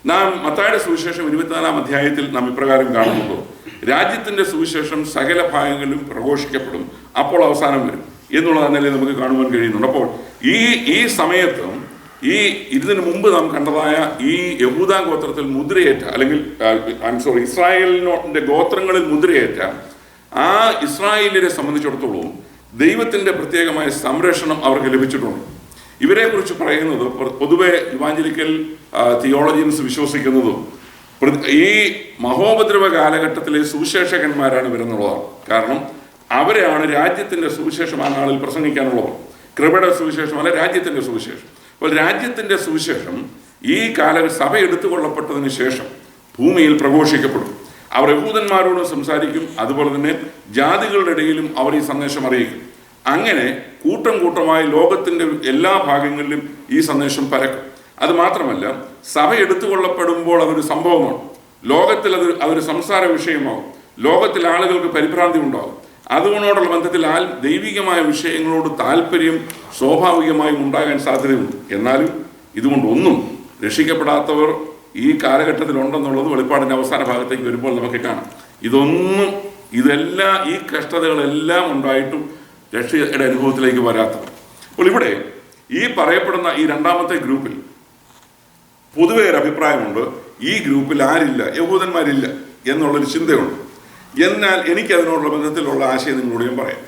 നാം മത്തായിയുടെ സുവിശേഷം 24-ാം അധ്യായത്തിൽ നാം ഇപ്രകാരം കാണുന്നുണ്ടോ, രാജ്യത്തിന്റെ സുവിശേഷം സകല ഭാഗങ്ങളിലും പ്രഘോഷിക്കപ്പെടും, അപ്പോൾ അവസാനം വരും എന്നുള്ളത് നിലയിൽ നമുക്ക് കാണുവാൻ കഴിയുന്നുണ്ട്. അപ്പോൾ ഈ സമയത്തും ഇതിനു മുമ്പ് നാം കണ്ടതായ ഈ യഹൂദാ ഗോത്രത്തിൽ മുദ്രയേറ്റ, അല്ലെങ്കിൽ ഇസ്രായേലിന്റെ ഗോത്രങ്ങളിൽ മുദ്രയേറ്റ ആ ഇസ്രായേലിനെ സംബന്ധിച്ചിടത്തോളം ദൈവത്തിന്റെ പ്രത്യേകമായ സംരക്ഷണം അവർക്ക് ലഭിച്ചിട്ടുണ്ട്. ഇവരെ കുറിച്ച് പറയുന്നത് പൊതുവെ ഇവാഞ്ചലിക്കൽ തിയോളജിയൻസ് വിശ്വസിക്കുന്നതും ഈ മഹോപദ്രവ കാലഘട്ടത്തിലെ സുവിശേഷകന്മാരാണ് ഇവരെന്നുള്ളതാണ്. കാരണം അവരെയാണ് രാജ്യത്തിന്റെ സുവിശേഷം ആ നാളിൽ പ്രസംഗിക്കാനുള്ളവർ. കൃപയുടെ സുവിശേഷമല്ല, രാജ്യത്തിന്റെ സുവിശേഷം. അപ്പോൾ രാജ്യത്തിന്റെ സുവിശേഷം ഈ സഭ എടുത്തുകൊള്ളപ്പെട്ടതിന് ശേഷം ഭൂമിയിൽ പ്രഘോഷിക്കപ്പെടും. അവർ യഹൂദന്മാരോട് സംസാരിക്കും, അതുപോലെ തന്നെ ജാതികളുടെ ഇടയിലും അവർ ഈ സന്ദേശം അറിയിക്കും. അങ്ങനെ കൂട്ടം കൂട്ടമായി ലോകത്തിന്റെ എല്ലാ ഭാഗങ്ങളിലും ഈ സന്ദേശം പരക്കും. അത് മാത്രമല്ല, സഭ എടുത്തുകൊള്ളപ്പെടുമ്പോൾ അതൊരു സംഭവമാണ്. ലോകത്തിൽ അതൊരു സംസാര വിഷയമാകും. ലോകത്തിൽ ആളുകൾക്ക് പരിഭ്രാന്തി ഉണ്ടാകും. അതുകൊണ്ടോടുള്ള ബന്ധത്തിൽ ദൈവികമായ വിഷയങ്ങളോട് താല്പര്യം സ്വാഭാവികമായും ഉണ്ടാകാൻ സാധ്യതയുണ്ട്. എന്നാലും ഇതുകൊണ്ടൊന്നും രക്ഷിക്കപ്പെടാത്തവർ ഈ കാലഘട്ടത്തിലുണ്ടെന്നുള്ളത് വെളിപ്പാടിൻ്റെ അവസാന ഭാഗത്തേക്ക് വരുമ്പോൾ നമുക്ക് കാണാം. ഇതെല്ലാം ഈ കഷ്ടതകളെല്ലാം ഉണ്ടായിട്ടും രക്ഷയുടെ അനുഭവത്തിലേക്ക് വരാത്തവർ. അപ്പോൾ ഇവിടെ ഈ പറയപ്പെടുന്ന ഈ രണ്ടാമത്തെ ഗ്രൂപ്പിൽ പൊതുവെ ഒരു അഭിപ്രായമുണ്ട്, ഈ ഗ്രൂപ്പിൽ ആരില്ല, യഹൂദന്മാരില്ല എന്നുള്ളൊരു ചിന്തയുണ്ട്. എന്നാൽ എനിക്കതിനോടുള്ള ബന്ധത്തിലുള്ള ആശയം നിങ്ങളോട് ഞാൻ പറയാം.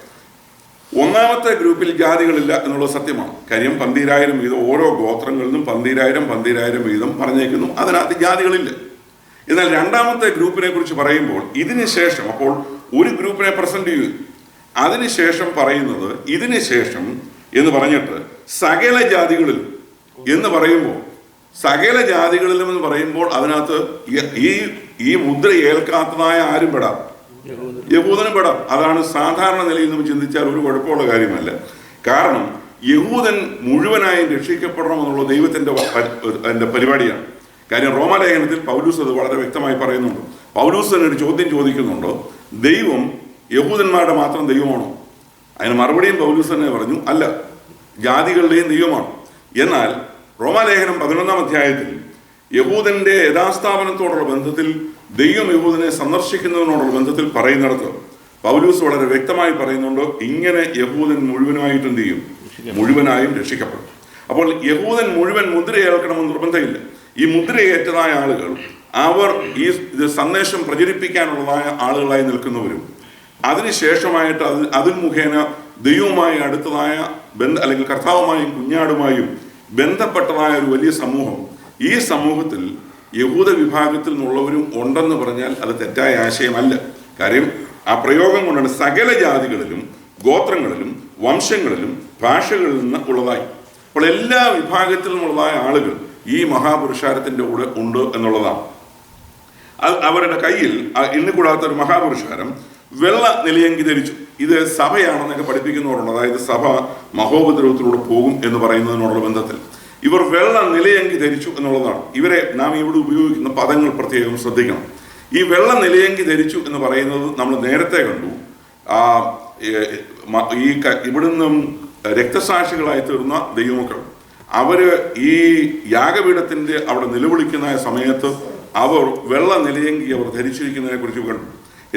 ഒന്നാമത്തെ ഗ്രൂപ്പിൽ ജാതികളില്ല എന്നുള്ളത് സത്യമാണ്. കാര്യം 12,000 വീതം ഓരോ ഗോത്രങ്ങളിൽ നിന്നും 12,000 വീതം പറഞ്ഞേക്കുന്നു, അതിനകത്ത് ജാതികളില്ല. എന്നാൽ രണ്ടാമത്തെ ഗ്രൂപ്പിനെ കുറിച്ച് പറയുമ്പോൾ ഇതിന് ശേഷം, അപ്പോൾ ഒരു ഗ്രൂപ്പിനെ പ്രസന്റ് ചെയ്തു, അതിനുശേഷം പറയുന്നത് ഇതിന് ശേഷം എന്ന് പറഞ്ഞിട്ട് സകല ജാതികളിലും എന്ന് പറയുമ്പോൾ, സകല ജാതികളിലും എന്ന് പറയുമ്പോൾ അതിനകത്ത് ഈ മുദ്ര ഏൽക്കാത്തതായ ആരും പെടാം, യഹൂദനും പെടാം. അതാണ് സാധാരണ നിലയിൽ നമ്മൾ ചിന്തിച്ചാൽ ഒരു കുഴപ്പമുള്ള കാര്യമല്ല. കാരണം യഹൂദൻ മുഴുവനായും രക്ഷിക്കപ്പെടണം എന്നുള്ള ദൈവത്തിന്റെ പരിപാടിയാണ്. കാര്യം റോമാലേഖനത്തിൽ പൗലൂസ് അത് വളരെ വ്യക്തമായി പറയുന്നുണ്ട്. പൗലൂസ് തന്നെ ഒരു ചോദ്യം ചോദിക്കുന്നുണ്ട്, ദൈവം യഹൂദന്മാരുടെ മാത്രം ദൈവമാണോ? അതിന് മറുപടിയും പൗലൂസ് തന്നെ പറഞ്ഞു, അല്ല, ജാതികളുടെയും ദൈവമാണ്. എന്നാൽ റോമാലേഖനം 11-ാം അധ്യായത്തിൽ യഹൂദന്റെ യഥാസ്ഥാപനത്തോടുള്ള ബന്ധത്തിൽ ദൈവം യഹൂദനെ സന്ദർശിക്കുന്നതിനോടുള്ള ബന്ധത്തിൽ പറയുന്നിടത്ത് പൗലൂസ് വളരെ വ്യക്തമായി പറയുന്നുണ്ട്, ഇങ്ങനെ യഹൂദൻ മുഴുവനായിട്ടും എന്ത് ചെയ്യും? മുഴുവനായും രക്ഷിക്കപ്പെടും. അപ്പോൾ യഹൂദൻ മുഴുവൻ മുദ്രയേൽക്കണമെന്ന് നിർബന്ധമില്ല. ഈ മുദ്രയേറ്റതായ ആളുകൾ അവർ ഈ സന്ദേശം പ്രചരിപ്പിക്കാനുള്ളതായ ആളുകളായി നിൽക്കുന്നവരും അതിനുശേഷമായിട്ട് അതിൽ മുഖേന ദൈവവുമായി അടുത്തതായ അല്ലെങ്കിൽ കർത്താവുമായും കുഞ്ഞാടുമായും ബന്ധപ്പെട്ടതായ ഒരു വലിയ സമൂഹം, ഈ സമൂഹത്തിൽ യഹൂദ വിഭാഗത്തിൽ നിന്നുള്ളവരും ഉണ്ടെന്ന് പറഞ്ഞാൽ അത് തെറ്റായ ആശയമല്ല. കാര്യം ആ പ്രയോഗം കൊണ്ടാണ് സകല ജാതികളിലും ഗോത്രങ്ങളിലും വംശങ്ങളിലും ഭാഷകളിൽ നിന്ന് ഉള്ളതായി. അപ്പോൾ എല്ലാ വിഭാഗത്തിൽ നിന്നുള്ളതായ ആളുകൾ ഈ മഹാപുരുഷാരത്തിൻ്റെ കൂടെ ഉണ്ട് എന്നുള്ളതാണ്. അവരുടെ കയ്യിൽ എണ്ണിക്കൂടാത്ത ഒരു മഹാപുരുഷാരം വെള്ള നിലയങ്കി ധരിച്ചു. ഇത് സഭയാണെന്നൊക്കെ പഠിപ്പിക്കുന്നവരുണ്ട്. അതായത് സഭ മഹോപദ്രവത്തിലൂടെ പോകും എന്ന് പറയുന്നതിനോടുള്ള ബന്ധത്തിൽ ഇവർ വെള്ള നിലയങ്കി ധരിച്ചു എന്നുള്ളതാണ്. ഇവരെ നാം ഇവിടെ ഉപയോഗിക്കുന്ന പദങ്ങൾ പ്രത്യേകം ശ്രദ്ധിക്കണം. ഈ വെള്ള നിലയങ്കി ധരിച്ചു എന്ന് പറയുന്നത് നമ്മൾ നേരത്തെ കണ്ടു. ഇവിടുന്ന് രക്തസാക്ഷികളായി തീർന്ന ദൈവമക്കൾ അവര് ഈ യാഗപീഠത്തിന്റെ അവിടെ നിലവിളിക്കുന്ന സമയത്ത് അവർ വെള്ള നിലയങ്കി അവർ ധരിച്ചിരിക്കുന്നതിനെ കുറിച്ച് കണ്ടു.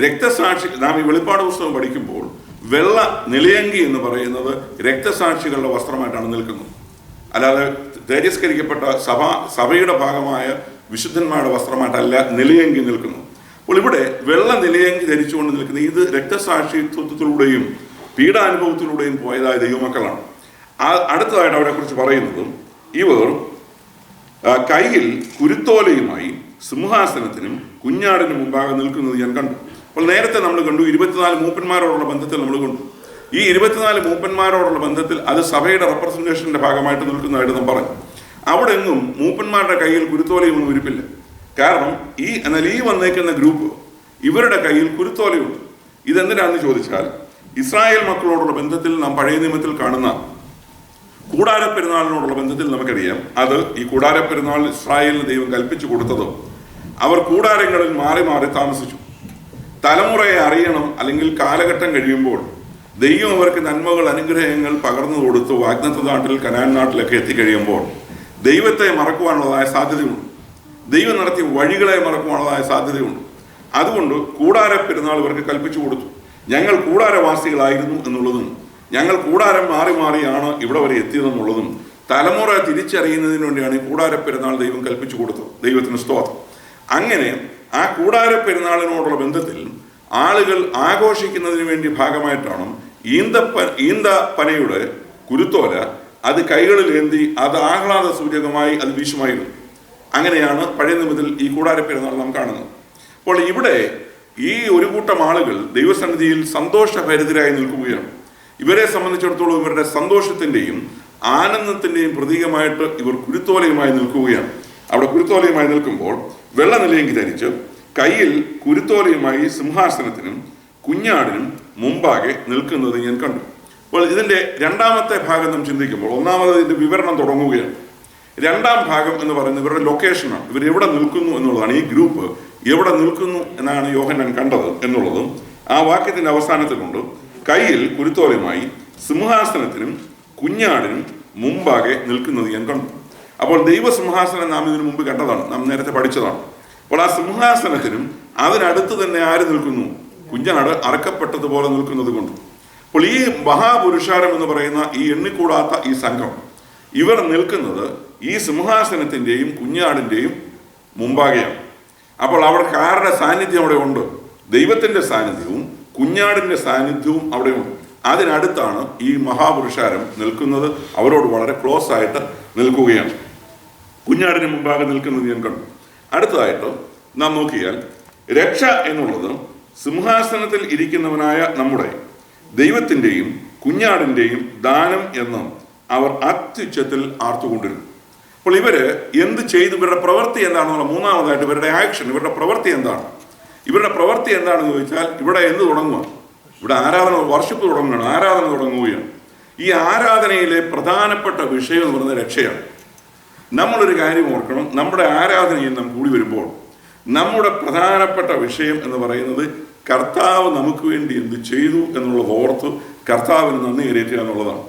രക്തസാക്ഷി നാം ഈ വെളിപ്പാട് പുസ്തകം പഠിക്കുമ്പോൾ വെള്ള നിലയങ്കി എന്ന് പറയുന്നത് രക്തസാക്ഷികളുടെ വസ്ത്രമായിട്ടാണ് നിൽക്കുന്നത്. അല്ലാതെ തേജസ്കരിക്കപ്പെട്ട സഭയുടെ ഭാഗമായ വിശുദ്ധന്മാരുടെ വസ്ത്രമായിട്ടല്ല നിലയങ്കി നിൽക്കുന്നു. അപ്പോൾ ഇവിടെ വെള്ള നിലയങ്കി ധരിച്ചുകൊണ്ട് നിൽക്കുന്നത് ഇത് രക്തസാക്ഷിത്വത്തിലൂടെയും പീഡാനുഭവത്തിലൂടെയും പോയതായ ദൈവമക്കളാണ്. അടുത്തതായിട്ട് അവരെ കുറിച്ച് പറയുന്നതും ഇവർ കയ്യിൽ കുരുത്തോലയുമായി സിംഹാസനത്തിനും കുഞ്ഞാടിനും മുമ്പാകെ നിൽക്കുന്നത് ഞാൻ കണ്ടു. അപ്പോൾ നേരത്തെ നമ്മൾ കണ്ടു 24 മൂപ്പന്മാരോടുള്ള ബന്ധത്തിൽ നമ്മൾ കണ്ടു. ഈ 24 മൂപ്പന്മാരോടുള്ള ബന്ധത്തിൽ അത് സഭയുടെ റെപ്രസെന്റേഷന്റെ ഭാഗമായിട്ട് നിൽക്കുന്നതായിട്ട് നാം പറഞ്ഞു. അവിടെ എങ്ങും മൂപ്പന്മാരുടെ കയ്യിൽ കുരുത്തോലയൊന്നും ഇരിപ്പില്ല. കാരണം എന്നാൽ ഈ വന്നേക്കുന്ന ഗ്രൂപ്പ് ഇവരുടെ കയ്യിൽ കുരുത്തോലയുണ്ട്. ഇതെന്തിനാണെന്ന് ചോദിച്ചാൽ ഇസ്രായേൽ മക്കളോടുള്ള ബന്ധത്തിൽ നാം പഴയ നിയമത്തിൽ കാണുന്ന കൂടാരപ്പെരുന്നാളിനോടുള്ള ബന്ധത്തിൽ നമുക്കറിയാം. അത് ഈ കൂടാരപ്പെരുന്നാൾ ഇസ്രായേലിന് ദൈവം കൽപ്പിച്ചു കൊടുത്തത് അവർ കൂടാരങ്ങളിൽ മാറി മാറി താമസിച്ചു. തലമുറയെ അറിയണം, അല്ലെങ്കിൽ കാലഘട്ടം കഴിയുമ്പോൾ ദൈവം അവർക്ക് നന്മകൾ അനുഗ്രഹങ്ങൾ പകർന്നു കൊടുത്തു വാഗ്ദത്ത നാട്ടിൽ കനാൻ നാട്ടിലൊക്കെ എത്തിക്കഴിയുമ്പോൾ ദൈവത്തെ മറക്കുവാനുള്ളതായ സാധ്യതയുണ്ട്. ദൈവം നടത്തിയ വഴികളെ മറക്കുവാനുള്ളതായ സാധ്യതയുണ്ട്. അതുകൊണ്ട് കൂടാര പെരുന്നാൾ ഇവർക്ക് കൽപ്പിച്ചു കൊടുത്തു. ഞങ്ങൾ കൂടാരവാസികളായിരുന്നു എന്നുള്ളതും ഞങ്ങൾ കൂടാരം മാറി മാറിയാണ് ഇവിടെ വരെ എത്തിയതെന്നുള്ളതും തലമുറ തിരിച്ചറിയുന്നതിന് വേണ്ടിയാണ് ഈ കൂടാര പെരുന്നാൾ ദൈവം കൽപ്പിച്ചു കൊടുത്തത്. ദൈവത്തിന് സ്തോത്രം. അങ്ങനെ ആ കൂടാര പെരുന്നാളിനോടുള്ള ബന്ധത്തിൽ ആളുകൾ ആഘോഷിക്കുന്നതിന് വേണ്ടി ഭാഗമായിട്ടാണ് ഈന്തപ്പനയുടെ കുരുത്തോല അത് കൈകളിൽ ഏന്തി അത് ആഹ്ലാദ സൂചകമായി അത് വീശുമായിരുന്നു. അങ്ങനെയാണ് പഴയ നിയമത്തിൽ ഈ കൂടാര പെരുന്നാൾ നാം കാണുന്നത്. അപ്പോൾ ഇവിടെ ഈ ഒരു കൂട്ടം ആളുകൾ ദൈവസന്നിധിയിൽ സന്തോഷഭരിതരായി നിൽക്കുകയാണ്. ഇവരെ സംബന്ധിച്ചിടത്തോളം ഇവരുടെ സന്തോഷത്തിന്റെയും ആനന്ദത്തിന്റെയും പ്രതീകമായിട്ട് ഇവർ കുരുത്തോലയുമായി നിൽക്കുകയാണ്. അവിടെ കുരുത്തോലയുമായി നിൽക്കുമ്പോൾ വെള്ള നിലയങ്കി ധരിച്ച് കയ്യിൽ കുരുത്തോലയുമായി സിംഹാസനത്തിനും കുഞ്ഞാടിനും മുമ്പാകെ നിൽക്കുന്നത് ഞാൻ കണ്ടു. അപ്പോൾ ഇതിന്റെ രണ്ടാമത്തെ ഭാഗം നാം ചിന്തിക്കുമ്പോൾ ഒന്നാമത് ഇതിന്റെ വിവരണം തുടങ്ങുകയാണ്. രണ്ടാം ഭാഗം എന്ന് പറയുന്നത് ഇവരുടെ ലൊക്കേഷനാണ്. ഇവർ എവിടെ നിൽക്കുന്നു എന്നുള്ളതാണ്. ഈ ഗ്രൂപ്പ് എവിടെ നിൽക്കുന്നു എന്നാണ് യോഹന്നാൻ കണ്ടത് എന്നുള്ളതും ആ വാക്യത്തിന്റെ അവസാനത്തിലുണ്ട്. കയ്യിൽ കുരുത്തോലയുമായി സിംഹാസനത്തിനും കുഞ്ഞാടിനും മുമ്പാകെ നിൽക്കുന്നത് ഞാൻ കണ്ടു. അപ്പോൾ ദൈവസിംഹാസനം നാം ഇതിനു മുമ്പ് കണ്ടതാണ്, നാം നേരത്തെ പഠിച്ചതാണ്. അപ്പോൾ ആ സിംഹാസനത്തിനും അതിനടുത്ത് തന്നെ ആര് നിൽക്കുന്നു? കുഞ്ഞാട് അറക്കപ്പെട്ടതുപോലെ നിൽക്കുന്നത് കൊണ്ട്. അപ്പോൾ ഈ മഹാപുരുഷാരം എന്ന് പറയുന്ന ഈ എണ്ണിക്കൂടാത്ത ഈ സംഘം ഇവർ നിൽക്കുന്നത് ഈ സിംഹാസനത്തിന്റെയും കുഞ്ഞാടിന്റെയും മുമ്പാകെയാണ്. അപ്പോൾ അവർക്ക് ആരുടെ സാന്നിധ്യം അവിടെ ഉണ്ട്? ദൈവത്തിന്റെ സാന്നിധ്യവും കുഞ്ഞാടിന്റെ സാന്നിധ്യവും അവിടെ ഉണ്ട്. അതിനടുത്താണ് ഈ മഹാപുരുഷാരം നിൽക്കുന്നത്. അവരോട് വളരെ ക്ലോസ് ആയിട്ട് നിൽക്കുകയാണ്. കുഞ്ഞാടിന് മുമ്പാകെ നിൽക്കുന്നത് ഞാൻ കണ്ടു. അടുത്തതായിട്ട് നാം നോക്കിയാൽ രക്ഷ എന്നുള്ളത് സിംഹാസനത്തിൽ ഇരിക്കുന്നവനായ നമ്മുടെ ദൈവത്തിൻ്റെയും കുഞ്ഞാടിൻ്റെയും ദാനം എന്ന് അവർ അത്യുച്ചത്തിൽ ആർത്തുകൊണ്ടിരുന്നു. അപ്പോൾ ഇവര് എന്ത് ചെയ്തു? ഇവരുടെ പ്രവൃത്തി എന്താണെന്നുള്ള മൂന്നാമതായിട്ട് ഇവരുടെ ആക്ഷൻ, ഇവരുടെ പ്രവൃത്തി എന്താണ്? ഇവരുടെ പ്രവൃത്തി എന്താണെന്ന് ചോദിച്ചാൽ ഇവിടെ എന്ത് തുടങ്ങുക? ഇവിടെ ആരാധന, വർഷിപ്പ് തുടങ്ങുകയാണ്, ആരാധന തുടങ്ങുകയാണ്. ഈ ആരാധനയിലെ പ്രധാനപ്പെട്ട വിഷയം എന്ന് പറയുന്നത് രക്ഷയാണ്. നമ്മളൊരു കാര്യം ഓർക്കണം, നമ്മുടെ ആരാധനയിൽ നാം കൂടി വരുമ്പോൾ നമ്മുടെ പ്രധാനപ്പെട്ട വിഷയം എന്ന് പറയുന്നത് കർത്താവ് നമുക്ക് വേണ്ടി എന്ത് ചെയ്തു എന്നുള്ളത് ഓർത്ത് കർത്താവിന് നന്ദി കരയറ്റുക എന്നുള്ളതാണ്.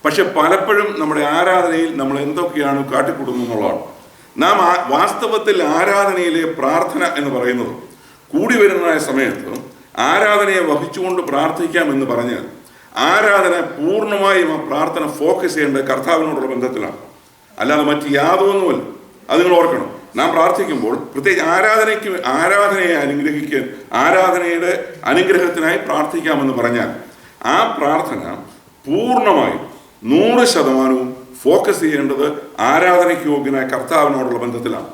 പക്ഷെ പലപ്പോഴും നമ്മുടെ ആരാധനയിൽ നമ്മൾ എന്തൊക്കെയാണ് കാട്ടിക്കൂട്ടുന്നത് എന്നുള്ളതാണ്. നാം വാസ്തവത്തിൽ ആരാധനയിലെ പ്രാർത്ഥന എന്ന് പറയുന്നത് കൂടി വരുന്നതായ സമയത്ത് ആരാധനയെ വഹിച്ചുകൊണ്ട് പ്രാർത്ഥിക്കാം എന്ന് പറഞ്ഞാൽ ആരാധന പൂർണ്ണമായും ആ പ്രാർത്ഥന ഫോക്കസ് ചെയ്യേണ്ടത് കർത്താവിനോടുള്ള ബന്ധത്തിലാണ്, അല്ലാതെ മറ്റ് യാതൊന്നുമല്ല. അത് നിങ്ങൾ ഓർക്കണം. നാം പ്രാർത്ഥിക്കുമ്പോൾ പ്രത്യേകിച്ച് ആരാധനയെ അനുഗ്രഹിക്കാൻ, ആരാധനയുടെ അനുഗ്രഹത്തിനായി പ്രാർത്ഥിക്കാമെന്ന് പറഞ്ഞാൽ ആ പ്രാർത്ഥന പൂർണ്ണമായും 100% ഫോക്കസ് ചെയ്യേണ്ടത് ആരാധനയ്ക്ക് യോഗ്യനായ കർത്താവിനോടുള്ള ബന്ധത്തിലാണ്.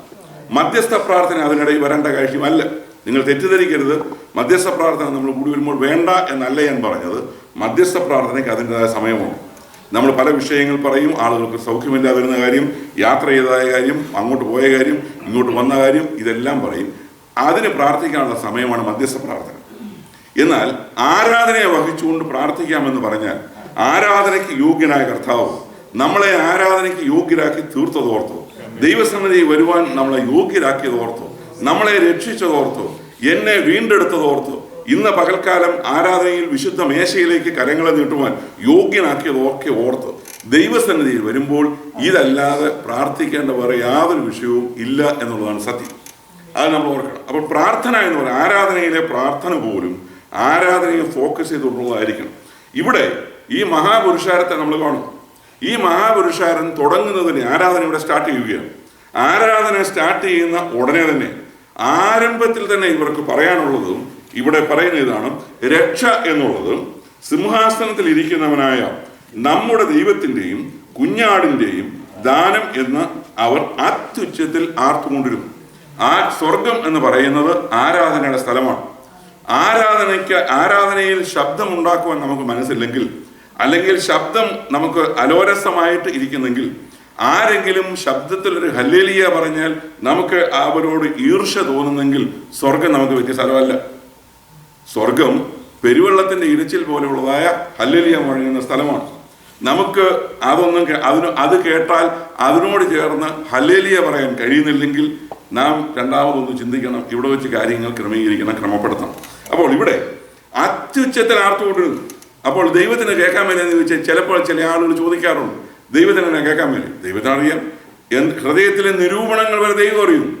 മധ്യസ്ഥ പ്രാർത്ഥന അതിനിടയിൽ വരേണ്ട കാര്യമല്ല. നിങ്ങൾ തെറ്റിദ്ധരിക്കരുത്. മധ്യസ്ഥ പ്രാർത്ഥന നമ്മൾ കൂടി വരുമ്പോൾ വേണ്ട എന്നല്ല ഞാൻ പറഞ്ഞത്. മധ്യസ്ഥ പ്രാർത്ഥനയ്ക്ക് അതിൻ്റെതായ സമയമുണ്ട്. നമ്മൾ പല വിഷയങ്ങൾ പറയും, ആളുകൾക്ക് സൗഖ്യമില്ലാതിരുന്ന കാര്യം, യാത്ര ചെയ്തതായ കാര്യം, അങ്ങോട്ട് പോയ കാര്യം, ഇങ്ങോട്ട് വന്ന കാര്യം, ഇതെല്ലാം പറയും. അതിന് പ്രാർത്ഥിക്കാനുള്ള സമയമാണ് മധ്യസ്ഥ പ്രാർത്ഥന. എന്നാൽ ആരാധനയെ വഹിച്ചുകൊണ്ട് പ്രാർത്ഥിക്കാമെന്ന് പറഞ്ഞാൽ ആരാധനയ്ക്ക് യോഗ്യനായ കർത്താവ് നമ്മളെ ആരാധനയ്ക്ക് യോഗ്യരാക്കി തീർത്തതോർത്തോ, ദൈവസന്നിധിയിൽ വരുവാൻ നമ്മളെ യോഗ്യരാക്കിയതോർത്തോ, നമ്മളെ രക്ഷിച്ചതോർത്തോ, എന്നെ വീണ്ടെടുത്തതോർത്തോ, ഇന്ന് പകൽക്കാലം ആരാധനയിൽ വിശുദ്ധ മേശയിലേക്ക് കരങ്ങളെ നീട്ടുവാൻ യോഗ്യനാക്കിയതൊക്കെ ഓർത്ത് ദൈവസന്നിധിയിൽ വരുമ്പോൾ ഇതല്ലാതെ പ്രാർത്ഥിക്കേണ്ട വേറെ യാതൊരു വിഷയവും ഇല്ല എന്നുള്ളതാണ് സത്യം. അത് നമ്മൾ ഓർക്കണം. അപ്പോൾ പ്രാർത്ഥന എന്ന് പറയുന്നത് ആരാധനയിലെ പ്രാർത്ഥന പോലും ആരാധനയെ ഫോക്കസ് ചെയ്തുകൊണ്ടുള്ളതായിരിക്കണം. ഇവിടെ ഈ മഹാപുരുഷാരത്തെ നമ്മൾ കാണും. ഈ മഹാപുരുഷാരൻ തുടങ്ങുന്നതിന് ആരാധന ഇവിടെ സ്റ്റാർട്ട് ചെയ്യുകയാണ്. ആരാധന സ്റ്റാർട്ട് ചെയ്യുന്ന ഉടനെ തന്നെ ആരംഭത്തിൽ തന്നെ ഇവർക്ക് പറയാനുള്ളതും ഇവിടെ പറയുന്ന ഇതാണ്: രക്ഷ എന്നുള്ളത് സിംഹാസനത്തിൽ ഇരിക്കുന്നവനായ നമ്മുടെ ദൈവത്തിൻ്റെയും കുഞ്ഞാടിൻ്റെയും ദാനം എന്ന് അവർ അത്യുച്ചത്തിൽ ആർത്തുകൊണ്ടിരുന്നു. സ്വർഗം എന്ന് പറയുന്നത് ആരാധനയുടെ സ്ഥലമാണ്. ആരാധനയിൽ ശബ്ദമുണ്ടാക്കുവാൻ നമുക്ക് മനസ്സില്ലെങ്കിൽ, അല്ലെങ്കിൽ ശബ്ദം നമുക്ക് അലോരസമായിട്ട് ഇരിക്കുന്നെങ്കിൽ, ആരെങ്കിലും ശബ്ദത്തിൽ ഒരു ഹല്ലേലൂയ പറഞ്ഞാൽ നമുക്ക് അവരോട് ഈർഷ്യ തോന്നുന്നെങ്കിൽ സ്വർഗം നമുക്ക് പറ്റിയ സ്ഥലമല്ല. സ്വർഗം പെരുവെള്ളത്തിന്റെ ഇരച്ചിൽ പോലെയുള്ളതായ ഹല്ലേലൂയ മുഴങ്ങുന്ന സ്ഥലമാണ്. നമുക്ക് അത് കേട്ടാൽ അതിനോട് ചേർന്ന് ഹല്ലേലൂയ പറയാൻ കഴിയുന്നില്ലെങ്കിൽ നാം രണ്ടാമതൊന്ന് ചിന്തിക്കണം, ഇവിടെ വെച്ച് കാര്യങ്ങൾ ക്രമീകരിക്കണം, ക്രമപ്പെടുത്തണം. അപ്പോൾ ഇവിടെ അത്യുച്ചത്തിൽ ആർത്തുകൊണ്ടിരുന്നു. അപ്പോൾ ദൈവത്തിന് കേൾക്കാൻ മേലെന്ന് ചോദിച്ചാൽ ചിലപ്പോൾ ചില ആളുകൾ ചോദിക്കാറുണ്ട്, ദൈവത്തിന് എന്നെ കേൾക്കാൻ മേലെ? ദൈവത്തിനറിയാം. ഹൃദയത്തിലെ നിരൂപണങ്ങൾ വരെ ദൈവം അറിയുന്നു.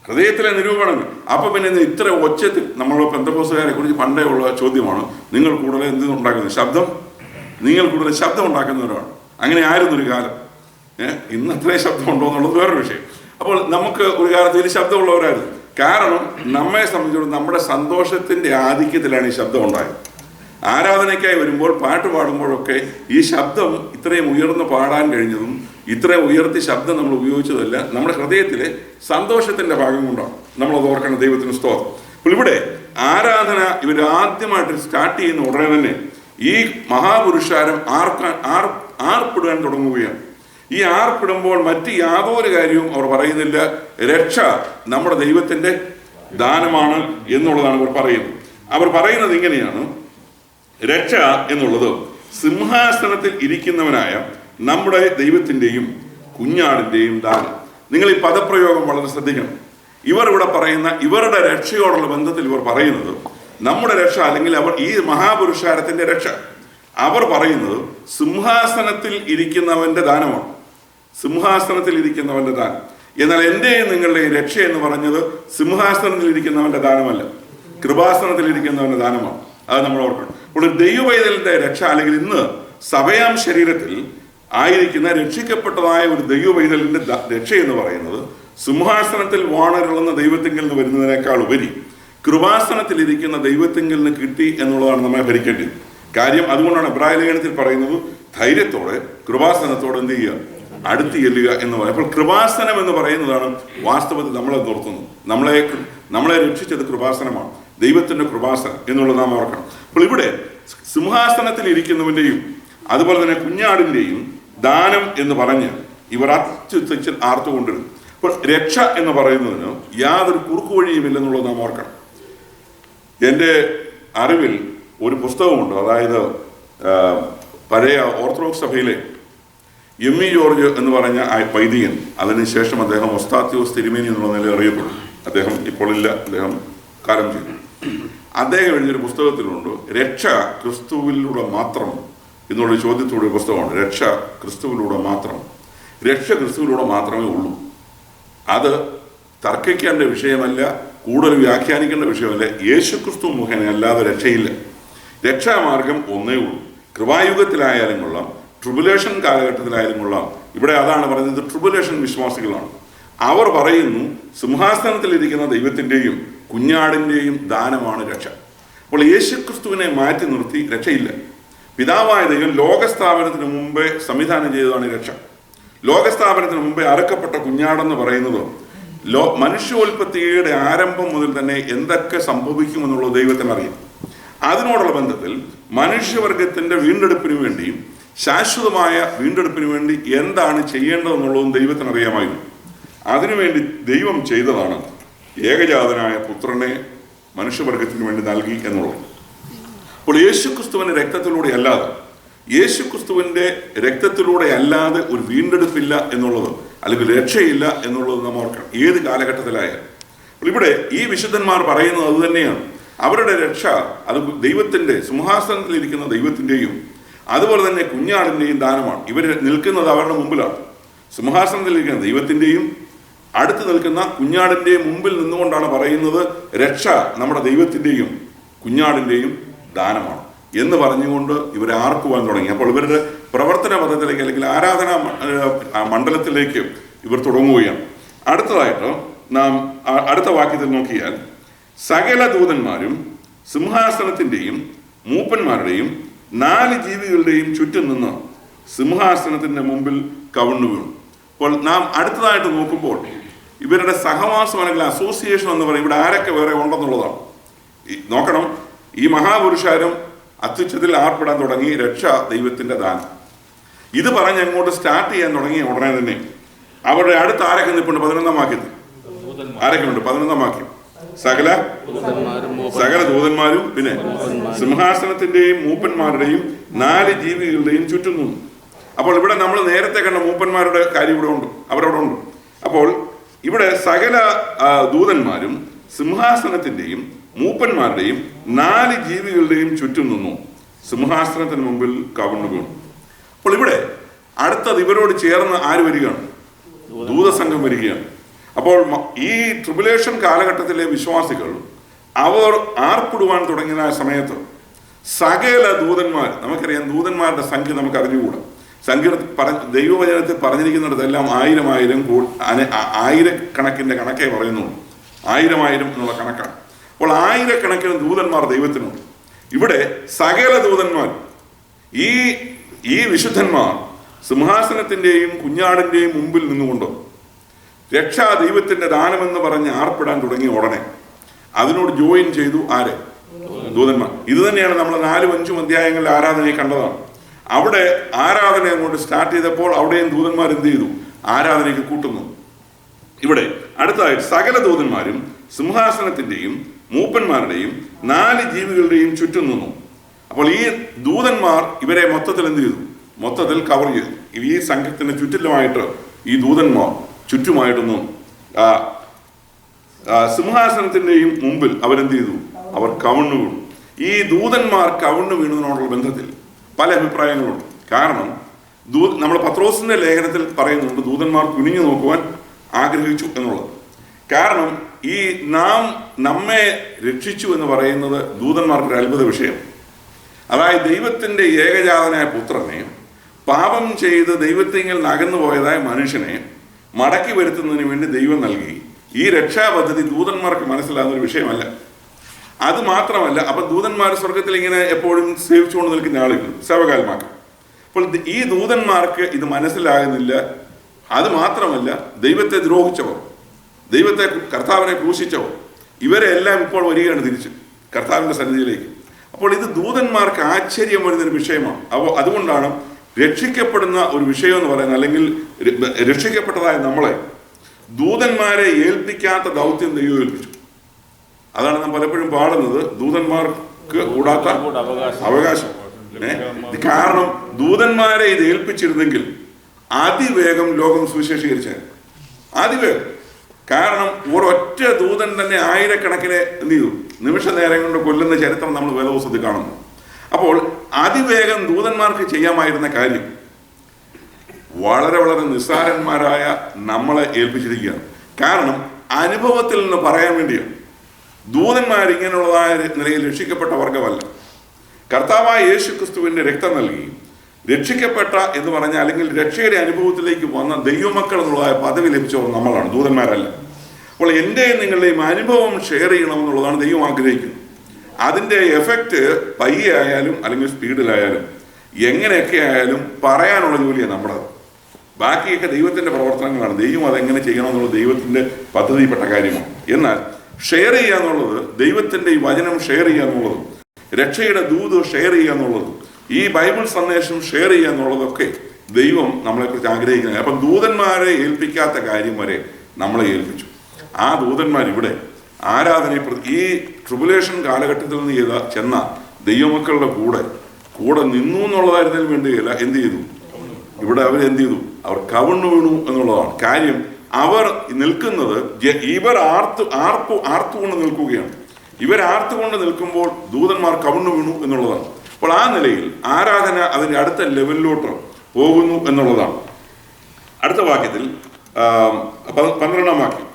ഹൃദയത്തിലെ നിരൂപണങ്ങൾ. അപ്പൊ പിന്നെ ഇത്ര ഒച്ചത്തിൽ, നമ്മൾ പെന്തക്കോസ്തുകാരെ കുറിച്ച് പണ്ടേ ഉള്ള ചോദ്യമാണ്, നിങ്ങൾ കൂടുതൽ എന്ത് ഉണ്ടാക്കുന്നത്? ശബ്ദം. നിങ്ങൾ കൂടുതൽ ശബ്ദം ഉണ്ടാക്കുന്നവരാണ്. അങ്ങനെ ആയിരുന്നു ഒരു കാലം. ഇന്ന് അത്രയും ശബ്ദം ഉണ്ടോ എന്നുള്ളത് വേറൊരു വിഷയം. അപ്പോൾ നമുക്ക് ഒരു കാലത്ത് വലിയ ശബ്ദമുള്ളവരായിരുന്നു. കാരണം നമ്മെ സംബന്ധിച്ചിടത്തോളം നമ്മുടെ സന്തോഷത്തിന്റെ ആധിക്യത്തിലാണ് ഈ ശബ്ദം ഉണ്ടായത്. ആരാധനയ്ക്കായി വരുമ്പോൾ പാട്ട് പാടുമ്പോഴൊക്കെ ഈ ശബ്ദം ഇത്രയും ഉയർന്ന് പാടാൻ കഴിഞ്ഞതും ഇത്രയും ഉയർത്തി ശബ്ദം നമ്മൾ ഉപയോഗിച്ചതല്ല, നമ്മുടെ ഹൃദയത്തിലെ സന്തോഷത്തിന്റെ ഭാഗം കൊണ്ടാണ്. നമ്മളത് ഓർക്കണം. ദൈവത്തിന് സ്തോത്രം. അപ്പോൾ ഇവിടെ ആരാധന ഇവർ ആദ്യമായിട്ട് സ്റ്റാർട്ട് ചെയ്യുന്ന ഉടനെ തന്നെ ഈ മഹാപുരുഷാരം ആർപ്പിടാൻ തുടങ്ങുകയാണ്. ഈ ആർപ്പിടുമ്പോൾ മറ്റ് യാതൊരു കാര്യവും അവർ പറയുന്നില്ല. രക്ഷ നമ്മുടെ ദൈവത്തിന്റെ ദാനമാണ് എന്നുള്ളതാണ് അവർ പറയുന്നത്. അവർ പറയുന്നത് ഇങ്ങനെയാണ്: രക്ഷ എന്നുള്ളത് സിംഹാസനത്തിൽ ഇരിക്കുന്നവനായ നമ്മുടെ ദൈവത്തിൻ്റെയും കുഞ്ഞാടിൻ്റെയും ദാനം. നിങ്ങൾ ഈ പദപ്രയോഗം വളരെ ശ്രദ്ധിക്കണം. ഇവർ ഇവിടെ പറയുന്ന ഇവരുടെ രക്ഷയോടുള്ള ബന്ധത്തിൽ ഇവർ പറയുന്നത് നമ്മുടെ രക്ഷ, അല്ലെങ്കിൽ അവർ ഈ മഹാപുരുഷാരത്തിന്റെ രക്ഷ, അവർ പറയുന്നത് സിംഹാസനത്തിൽ ഇരിക്കുന്നവന്റെ ദാനമാണ്. സിംഹാസനത്തിൽ ഇരിക്കുന്നവന്റെ ദാനം. എന്നാൽ എൻ്റെയും നിങ്ങളുടെ രക്ഷ എന്ന് പറഞ്ഞത് സിംഹാസനത്തിൽ ഇരിക്കുന്നവന്റെ ദാനമല്ല, കൃപാസനത്തിൽ ഇരിക്കുന്നവന്റെ ദാനമാണ്. അത് നമ്മൾ ഓർക്കണം. അപ്പോൾ ദൈവവൈതലിന്റെ രക്ഷ, അല്ലെങ്കിൽ ഇന്ന് സഭയാം ശരീരത്തിൽ ആയിരിക്കുന്ന രക്ഷിക്കപ്പെട്ടതായ ഒരു ദൈവവൈതലിന്റെ രക്ഷ എന്ന് പറയുന്നത് സിംഹാസനത്തിൽ വാണരുളുന്ന ദൈവത്തിങ്കിൽ നിന്ന് വരുന്നതിനേക്കാൾ ഉപരി കൃപാസനത്തിൽ ഇരിക്കുന്ന ദൈവത്തിങ്കിൽ നിന്ന് കിട്ടി എന്നുള്ളതാണ് നമ്മെ ഭരിക്കേണ്ടത് കാര്യം. അതുകൊണ്ടാണ് എബ്രായ ലേഖനത്തിൽ പറയുന്നത് ധൈര്യത്തോടെ കൃപാസനത്തോടെ എന്ത് ചെയ്യുക? അടുത്ത് ചെല്ലുക എന്ന് പറയും. അപ്പോൾ കൃപാസനം എന്ന് പറയുന്നതാണ് വാസ്തവത്തിൽ നമ്മളെ നിർത്തുന്നത്. നമ്മളെ രക്ഷിച്ചത് കൃപാസനമാണ്, ദൈവത്തിന്റെ കൃപാസനം എന്നുള്ളത് നാം ഓർക്കണം. അപ്പോൾ ഇവിടെ സിംഹാസനത്തിൽ ഇരിക്കുന്നവന്റെയും അതുപോലെ തന്നെ കുഞ്ഞാടിന്റെയും ദാനം എന്ന് പറഞ്ഞ് ഇവർ അത്യുച്ചത്തിൽ ആർത്തുകൊണ്ടിരുന്നു. അപ്പോൾ രക്ഷ എന്ന് പറയുന്നതിന് യാതൊരു കുറുക്കു വഴിയുമില്ലെന്നുള്ളത് നാം ഓർക്കണം. എൻ്റെ അറിവിൽ ഒരു പുസ്തകമുണ്ട്. അതായത് പഴയ ഓർത്തഡോക്സ് സഭയിലെ എം.ഇ. ജോർജ് എന്ന് പറഞ്ഞ ആ വൈദികൻ, അതിനുശേഷം അദ്ദേഹം ഒസ്താത്യോസ് തിരുമേനി എന്നുള്ള നിലയിൽ അറിയപ്പെടും. അദ്ദേഹം ഇപ്പോൾ ഇല്ല, അദ്ദേഹം കാലം ചെയ്തു. അദ്ദേഹം എഴുതിയൊരു പുസ്തകത്തിലുണ്ട് രക്ഷ ക്രിസ്തുവിലൂടെ മാത്രം എന്നുള്ള ചോദ്യത്തോടെ പുസ്തകമാണ്. രക്ഷ ക്രിസ്തുവിലൂടെ മാത്രം. രക്ഷ ക്രിസ്തുവിലൂടെ മാത്രമേ ഉള്ളൂ. അത് തർക്കിക്കേണ്ട വിഷയമല്ല, കൂടുതൽ വ്യാഖ്യാനിക്കേണ്ട വിഷയമല്ല. യേശു ക്രിസ്തു മുഖേന അല്ലാതെ രക്ഷയില്ല. രക്ഷാമാർഗം ഒന്നേ ഉള്ളൂ. കൃപായുഗത്തിലായാലും കൊള്ളാം, ട്രിബുലേഷൻ കാലഘട്ടത്തിലായാലും കൊള്ളാം. ഇവിടെ അതാണ് പറയുന്നത്, ട്രിബുലേഷൻ വിശ്വാസികളാണ്. അവർ പറയുന്നു സിംഹാസനത്തിലിരിക്കുന്ന ദൈവത്തിൻ്റെയും കുഞ്ഞാടിൻ്റെയും ദാനമാണ് രക്ഷ. അപ്പോൾ യേശുക്രിസ്തുവിനെ മാറ്റി നിർത്തി രക്ഷയില്ല. പിതാവായ ദൈവം ലോകസ്ഥാപനത്തിന് മുമ്പേ സംവിധാനം ചെയ്തതാണ് രക്ഷ. ലോകസ്ഥാപനത്തിന് മുമ്പേ അറുക്കപ്പെട്ട കുഞ്ഞാടെന്ന് പറയുന്നത് മനുഷ്യോൽപ്പത്തിയുടെ ആരംഭം മുതൽ തന്നെ എന്തൊക്കെ സംഭവിക്കുമെന്നുള്ളത് ദൈവത്തിന് അറിയാം. അതിനോടുള്ള ബന്ധത്തിൽ മനുഷ്യവർഗത്തിൻ്റെ വീണ്ടെടുപ്പിന് വേണ്ടിയും ശാശ്വതമായ വീണ്ടെടുപ്പിന് വേണ്ടി എന്താണ് ചെയ്യേണ്ടതെന്നുള്ളതും ദൈവത്തിന് അറിയാമായിരുന്നു. അതിനുവേണ്ടി ദൈവം ചെയ്തതാണ് ഏകജാതനായ പുത്രനെ മനുഷ്യവർഗത്തിന് വേണ്ടി നൽകി എന്നുള്ളത്. അപ്പോൾ യേശുക്രിസ്തുവിൻ്റെ രക്തത്തിലൂടെ അല്ലാതെ ഒരു വീണ്ടെടുപ്പില്ല എന്നുള്ളത്, അല്ലെങ്കിൽ രക്ഷയില്ല എന്നുള്ളത് നാം ഓർക്കണം, ഏത് കാലഘട്ടത്തിലായാലും. അപ്പോൾ ഇവിടെ ഈ വിശുദ്ധന്മാർ പറയുന്നത് അത് തന്നെയാണ്. അവരുടെ രക്ഷ അത് ദൈവത്തിൻ്റെ സിംഹാസനത്തിലിരിക്കുന്ന ദൈവത്തിൻ്റെയും അതുപോലെ തന്നെ കുഞ്ഞാടിൻ്റെയും ദാനമാണ്. ഇവർ നിൽക്കുന്നത് അവരുടെ മുമ്പിലാണ്. സിംഹാസനത്തിലിരിക്കുന്ന ദൈവത്തിൻ്റെയും അടുത്ത് നിൽക്കുന്ന കുഞ്ഞാടിൻ്റെയും മുമ്പിൽ നിന്നുകൊണ്ടാണ് പറയുന്നത് രക്ഷ നമ്മുടെ ദൈവത്തിൻ്റെയും കുഞ്ഞാടിൻ്റെയും ദാനമാണ് എന്ന് പറഞ്ഞുകൊണ്ട് ഇവരെ ആർക്കുവാൻ തുടങ്ങി. അപ്പോൾ ഇവരുടെ പ്രവർത്തന പദത്തിലേക്ക്, അല്ലെങ്കിൽ ആരാധനാ മണ്ഡലത്തിലേക്ക് ഇവർ തുടങ്ങുകയാണ്. അടുത്തതായിട്ട് നാം അടുത്ത വാക്യത്തിൽ നോക്കിയാൽ, സകല ദൂതന്മാരും സിംഹാസനത്തിൻ്റെയും മൂപ്പന്മാരുടെയും 4 ജീവികളുടെയും ചുറ്റും നിന്ന് സിംഹാസനത്തിൻ്റെ മുമ്പിൽ കവിണ്ണു വീണു. അപ്പോൾ നാം അടുത്തതായിട്ട് നോക്കുമ്പോൾ ഇവരുടെ സഹവാസം അല്ലെങ്കിൽ അസോസിയേഷൻ എന്ന് പറയും ഇവിടെ ആരൊക്കെ വേറെ ഉണ്ടെന്നുള്ളതാണ്. നോക്കണം, ഈ മഹാപുരുഷാരം അത്യുച്ചത്തിൽ ആർപ്പിടാൻ തുടങ്ങി രക്ഷ ദൈവത്തിൻ്റെ ദാനം. ഇത് പറഞ്ഞ് അങ്ങോട്ട് സ്റ്റാർട്ട് ചെയ്യാൻ തുടങ്ങിയ ഉടനെ തന്നെ അവരുടെ അടുത്ത് ആരൊക്കെ നിൽപ്പുണ്ട്? 11-ാം വാക്യത്തിൽ ആരൊക്കെ ഉണ്ട്? 11-ാം വാക്യം, സകല ദൂതന്മാരും പിന്നെ സിംഹാസനത്തിന്റെയും മൂപ്പന്മാരുടെയും 4 ജീവികളുടെയും ചുറ്റും നിന്നു. അപ്പോൾ ഇവിടെ നമ്മൾ നേരത്തെ കണ്ട മൂപ്പന്മാരുടെ കാര്യം ഇവിടെ ഉണ്ട്, അവരവിടെ ഉണ്ട്. അപ്പോൾ ഇവിടെ സകല ദൂതന്മാരും സിംഹാസനത്തിന്റെയും മൂപ്പന്മാരുടെയും 4 ജീവികളുടെയും ചുറ്റും നിന്നു സിംഹാസനത്തിന് മുമ്പിൽ കവിണ്ണു വീണു. അപ്പോൾ ഇവിടെ അടുത്തത് ഇവരോട് ചേർന്ന് ആര് വരികയാണ്? ദൂതസംഘം വരികയാണ്. അപ്പോൾ ഈ ട്രിബുലേഷൻ കാലഘട്ടത്തിലെ വിശ്വാസികൾ അവർ ആർപ്പിടുവാൻ തുടങ്ങിയ സമയത്ത് സകല ദൂതന്മാർ, നമുക്കറിയാം ദൂതന്മാരുടെ സംഖ്യ നമുക്ക് അറിഞ്ഞുകൂടാ. ദൈവവചനത്തിൽ പറഞ്ഞിരിക്കുന്നിടത്തെല്ലാം 1000 ആയിരക്കണക്കിന്റെ കണക്കേ പറയുന്നുള്ളൂ. 1000 എന്നുള്ള കണക്കാണ്. അപ്പോൾ 1000കണക്കിന് ദൂതന്മാർ ദൈവത്തിനുണ്ട്. ഇവിടെ സകല ദൂതന്മാർ, ഈ വിശുദ്ധന്മാർ സിംഹാസനത്തിന്റെയും കുഞ്ഞാടിന്റെയും മുമ്പിൽ നിന്നുകൊണ്ട് രക്ഷാ ദൈവത്തിന്റെ ദാനമെന്ന് പറഞ്ഞ് ആർപ്പിടാൻ തുടങ്ങിയ ഉടനെ അതിനോട് ജോയിൻ ചെയ്തു ആര്? ദൂതന്മാർ. ഇത് തന്നെയാണ് നമ്മൾ 4-5 അധ്യായങ്ങളിൽ ആരാധനയെ കണ്ടതാണ്. അവിടെ ആരാധന അങ്ങോട്ട് സ്റ്റാർട്ട് ചെയ്തപ്പോൾ അവിടെയും ദൂതന്മാർ എന്ത് ചെയ്തു? ആരാധനയ്ക്ക് കൂട്ടുന്നു. ഇവിടെ അടുത്തതായിട്ട് സകല ദൂതന്മാരും സിംഹാസനത്തിന്റെയും മൂപ്പന്മാരുടെയും 4 ജീവികളുടെയും ചുറ്റും നിന്നു. അപ്പോൾ ഈ ദൂതന്മാർ ഇവരെ മൊത്തത്തിൽ എന്ത് ചെയ്തു? മൊത്തത്തിൽ കവർ ചെയ്തു. ഈ സംഘത്തിന് ചുറ്റിലുമായിട്ട് ഈ ദൂതന്മാർ ചുറ്റുമായിട്ടൊന്നും സിംഹാസനത്തിന്റെയും മുമ്പിൽ അവരെന്ത് ചെയ്തു? അവർ കവിണ്ണു വീണു. ഈ ദൂതന്മാർ കവിണ്ണു വീണതിനോടുള്ള ബന്ധത്തിൽ പല അഭിപ്രായങ്ങളുണ്ട്. കാരണം നമ്മൾ പത്രോസിന്റെ ലേഖനത്തിൽ പറയുന്നുണ്ട് ദൂതന്മാർ കുനിഞ്ഞു നോക്കുവാൻ ആഗ്രഹിച്ചു എന്നുള്ളത്. കാരണം ഈ നമ്മെ രക്ഷിച്ചു എന്ന് പറയുന്നത് ദൂതന്മാർക്കൊരു അത്ഭുത വിഷയം. അതായത് ദൈവത്തിന്റെ ഏകജാതനായ പുത്രനെ പാപം ചെയ്ത് ദൈവത്തിൽ അകന്നു പോയതായ മനുഷ്യനെ മടക്കി വരുത്തുന്നതിന് വേണ്ടി ദൈവം നൽകി. ഈ രക്ഷാപദ്ധതി ദൂതന്മാർക്ക് മനസ്സിലാകുന്ന ഒരു വിഷയമല്ല. അത് മാത്രമല്ല, അപ്പൊ ദൂതന്മാർ സ്വർഗത്തിൽ ഇങ്ങനെ എപ്പോഴും സേവിച്ചുകൊണ്ട് നിൽക്കുന്ന ആളുകൾ, സേവകാൽമാർ. അപ്പോൾ ഈ ദൂതന്മാർക്ക് ഇത് മനസ്സിലാകുന്നില്ല. അത് മാത്രമല്ല, ദൈവത്തെ ദ്രോഹിച്ചവർ, കർത്താവിനെ ക്രൂശിച്ചവർ, ഇവരെല്ലാം ഇപ്പോൾ വരികയാണ് തിരിച്ച് കർത്താവിന്റെ സന്നിധിയിലേക്ക്. അപ്പോൾ ഇത് ദൂതന്മാർക്ക് ആശ്ചര്യം വരുന്നൊരു വിഷയമാണ്. അപ്പോൾ അതുകൊണ്ടാണ് രക്ഷിക്കപ്പെടുന്ന ഒരു വിഷയം എന്ന് പറയുന്നത്, അല്ലെങ്കിൽ രക്ഷിക്കപ്പെട്ടതായ നമ്മളെ ദൂതന്മാരെ ഏൽപ്പിക്കാത്ത ദൗത്യം ദൈവം ഏൽപ്പിച്ചു. അതാണ് നാം പലപ്പോഴും പാടുന്നത്, ദൂതന്മാർക്ക് കൂടാത്ത അവകാശം. കാരണം ദൂതന്മാരെ ഇത് ഏൽപ്പിച്ചിരുന്നെങ്കിൽ അതിവേഗം ലോകം സുവിശേഷീകരിച്ചാൽ, അതിവേഗം. കാരണം ഒരൊറ്റ ദൂതൻ തന്നെ 1000കണക്കിന് എന്ത് ചെയ്തു? നിമിഷ നേരം കൊണ്ട് കൊല്ലുന്ന ചരിത്രം നമ്മൾ വേദപുസ്തകത്തിൽ കാണുന്നു. അപ്പോൾ അതിവേഗം ദൂതന്മാർക്ക് ചെയ്യാമായിരുന്ന കാര്യം വളരെ വളരെ നിസ്സാരന്മാരായ നമ്മളെ ഏൽപ്പിച്ചിരിക്കുകയാണ്. കാരണം അനുഭവത്തിൽ നിന്ന് പറയാൻ വേണ്ടിയാണ്. ദൂതന്മാർ ഇങ്ങനെയുള്ളതായ നിലയിൽ രക്ഷിക്കപ്പെട്ട വർഗമല്ല. കർത്താവായ യേശു ക്രിസ്തുവിൻ്റെ രക്തം നൽകി രക്ഷിക്കപ്പെട്ട എന്ന് പറഞ്ഞാൽ, അല്ലെങ്കിൽ രക്ഷയുടെ അനുഭവത്തിലേക്ക് വന്ന ദൈവമക്കൾ എന്നുള്ളതായ പദവി ലഭിച്ചവർ നമ്മളാണ്, ദൂതന്മാരല്ല. അപ്പോൾ എൻ്റെയും നിങ്ങളുടെയും അനുഭവം ഷെയർ ചെയ്യണമെന്നുള്ളതാണ് ദൈവം ആഗ്രഹിക്കുന്നത്. അതിൻ്റെ എഫക്റ്റ് പയ്യെ ആയാലും അല്ലെങ്കിൽ സ്പീഡിലായാലും എങ്ങനെയൊക്കെ ആയാലും പറയാനുള്ള ജോലിയാണ് നമ്മുടെ. ബാക്കിയൊക്കെ ദൈവത്തിൻ്റെ പ്രവർത്തനങ്ങളാണ്. ദൈവം അതെങ്ങനെ ചെയ്യണമെന്നുള്ളത് ദൈവത്തിൻ്റെ പദ്ധതിപ്പെട്ട കാര്യമാണ്. എന്നാൽ ഷെയർ ചെയ്യുക എന്നുള്ളത്, ദൈവത്തിൻ്റെ ഈ വചനം ഷെയർ ചെയ്യുക എന്നുള്ളതും രക്ഷയുടെ ദൂത് ഷെയർ ചെയ്യുക എന്നുള്ളതും ഈ ബൈബിൾ സന്ദേശം ഷെയർ ചെയ്യുക എന്നുള്ളതൊക്കെ ദൈവം നമ്മളെക്കുറിച്ച് ആഗ്രഹിക്കുന്നത്. അപ്പം ദൂതന്മാരെ ഏൽപ്പിക്കാത്ത കാര്യം വരെ നമ്മളെ ഏൽപ്പിച്ചു. ആ ദൂതന്മാർ ഇവിടെ ആരാധന ഈ ട്രിബുലേഷൻ കാലഘട്ടത്തിൽ നിന്ന് ചെന്ന ദൈവമക്കളുടെ കൂടെ നിന്നു എന്നുള്ളതായിരുന്നതിന് വേണ്ടിയല്ല. എന്ത് ചെയ്തു? ഇവിടെ അവരെന്ത് ചെയ്തു? അവർ കവിണ്ണു വീണു എന്നുള്ളതാണ് കാര്യം. അവർ നിൽക്കുന്നത്, ഇവർ ആർത്തുകൊണ്ട് നിൽക്കുകയാണ്. ആർത്തുകൊണ്ട് നിൽക്കുമ്പോൾ ദൂതന്മാർ കവിണ്ണു വീണു എന്നുള്ളതാണ്. അപ്പോൾ ആ നിലയിൽ ആരാധന അതിൻ്റെ അടുത്ത ലെവലിലോട്ട് പോകുന്നു എന്നുള്ളതാണ്. അടുത്ത വാക്യത്തിൽ 12-ാം വാക്യം,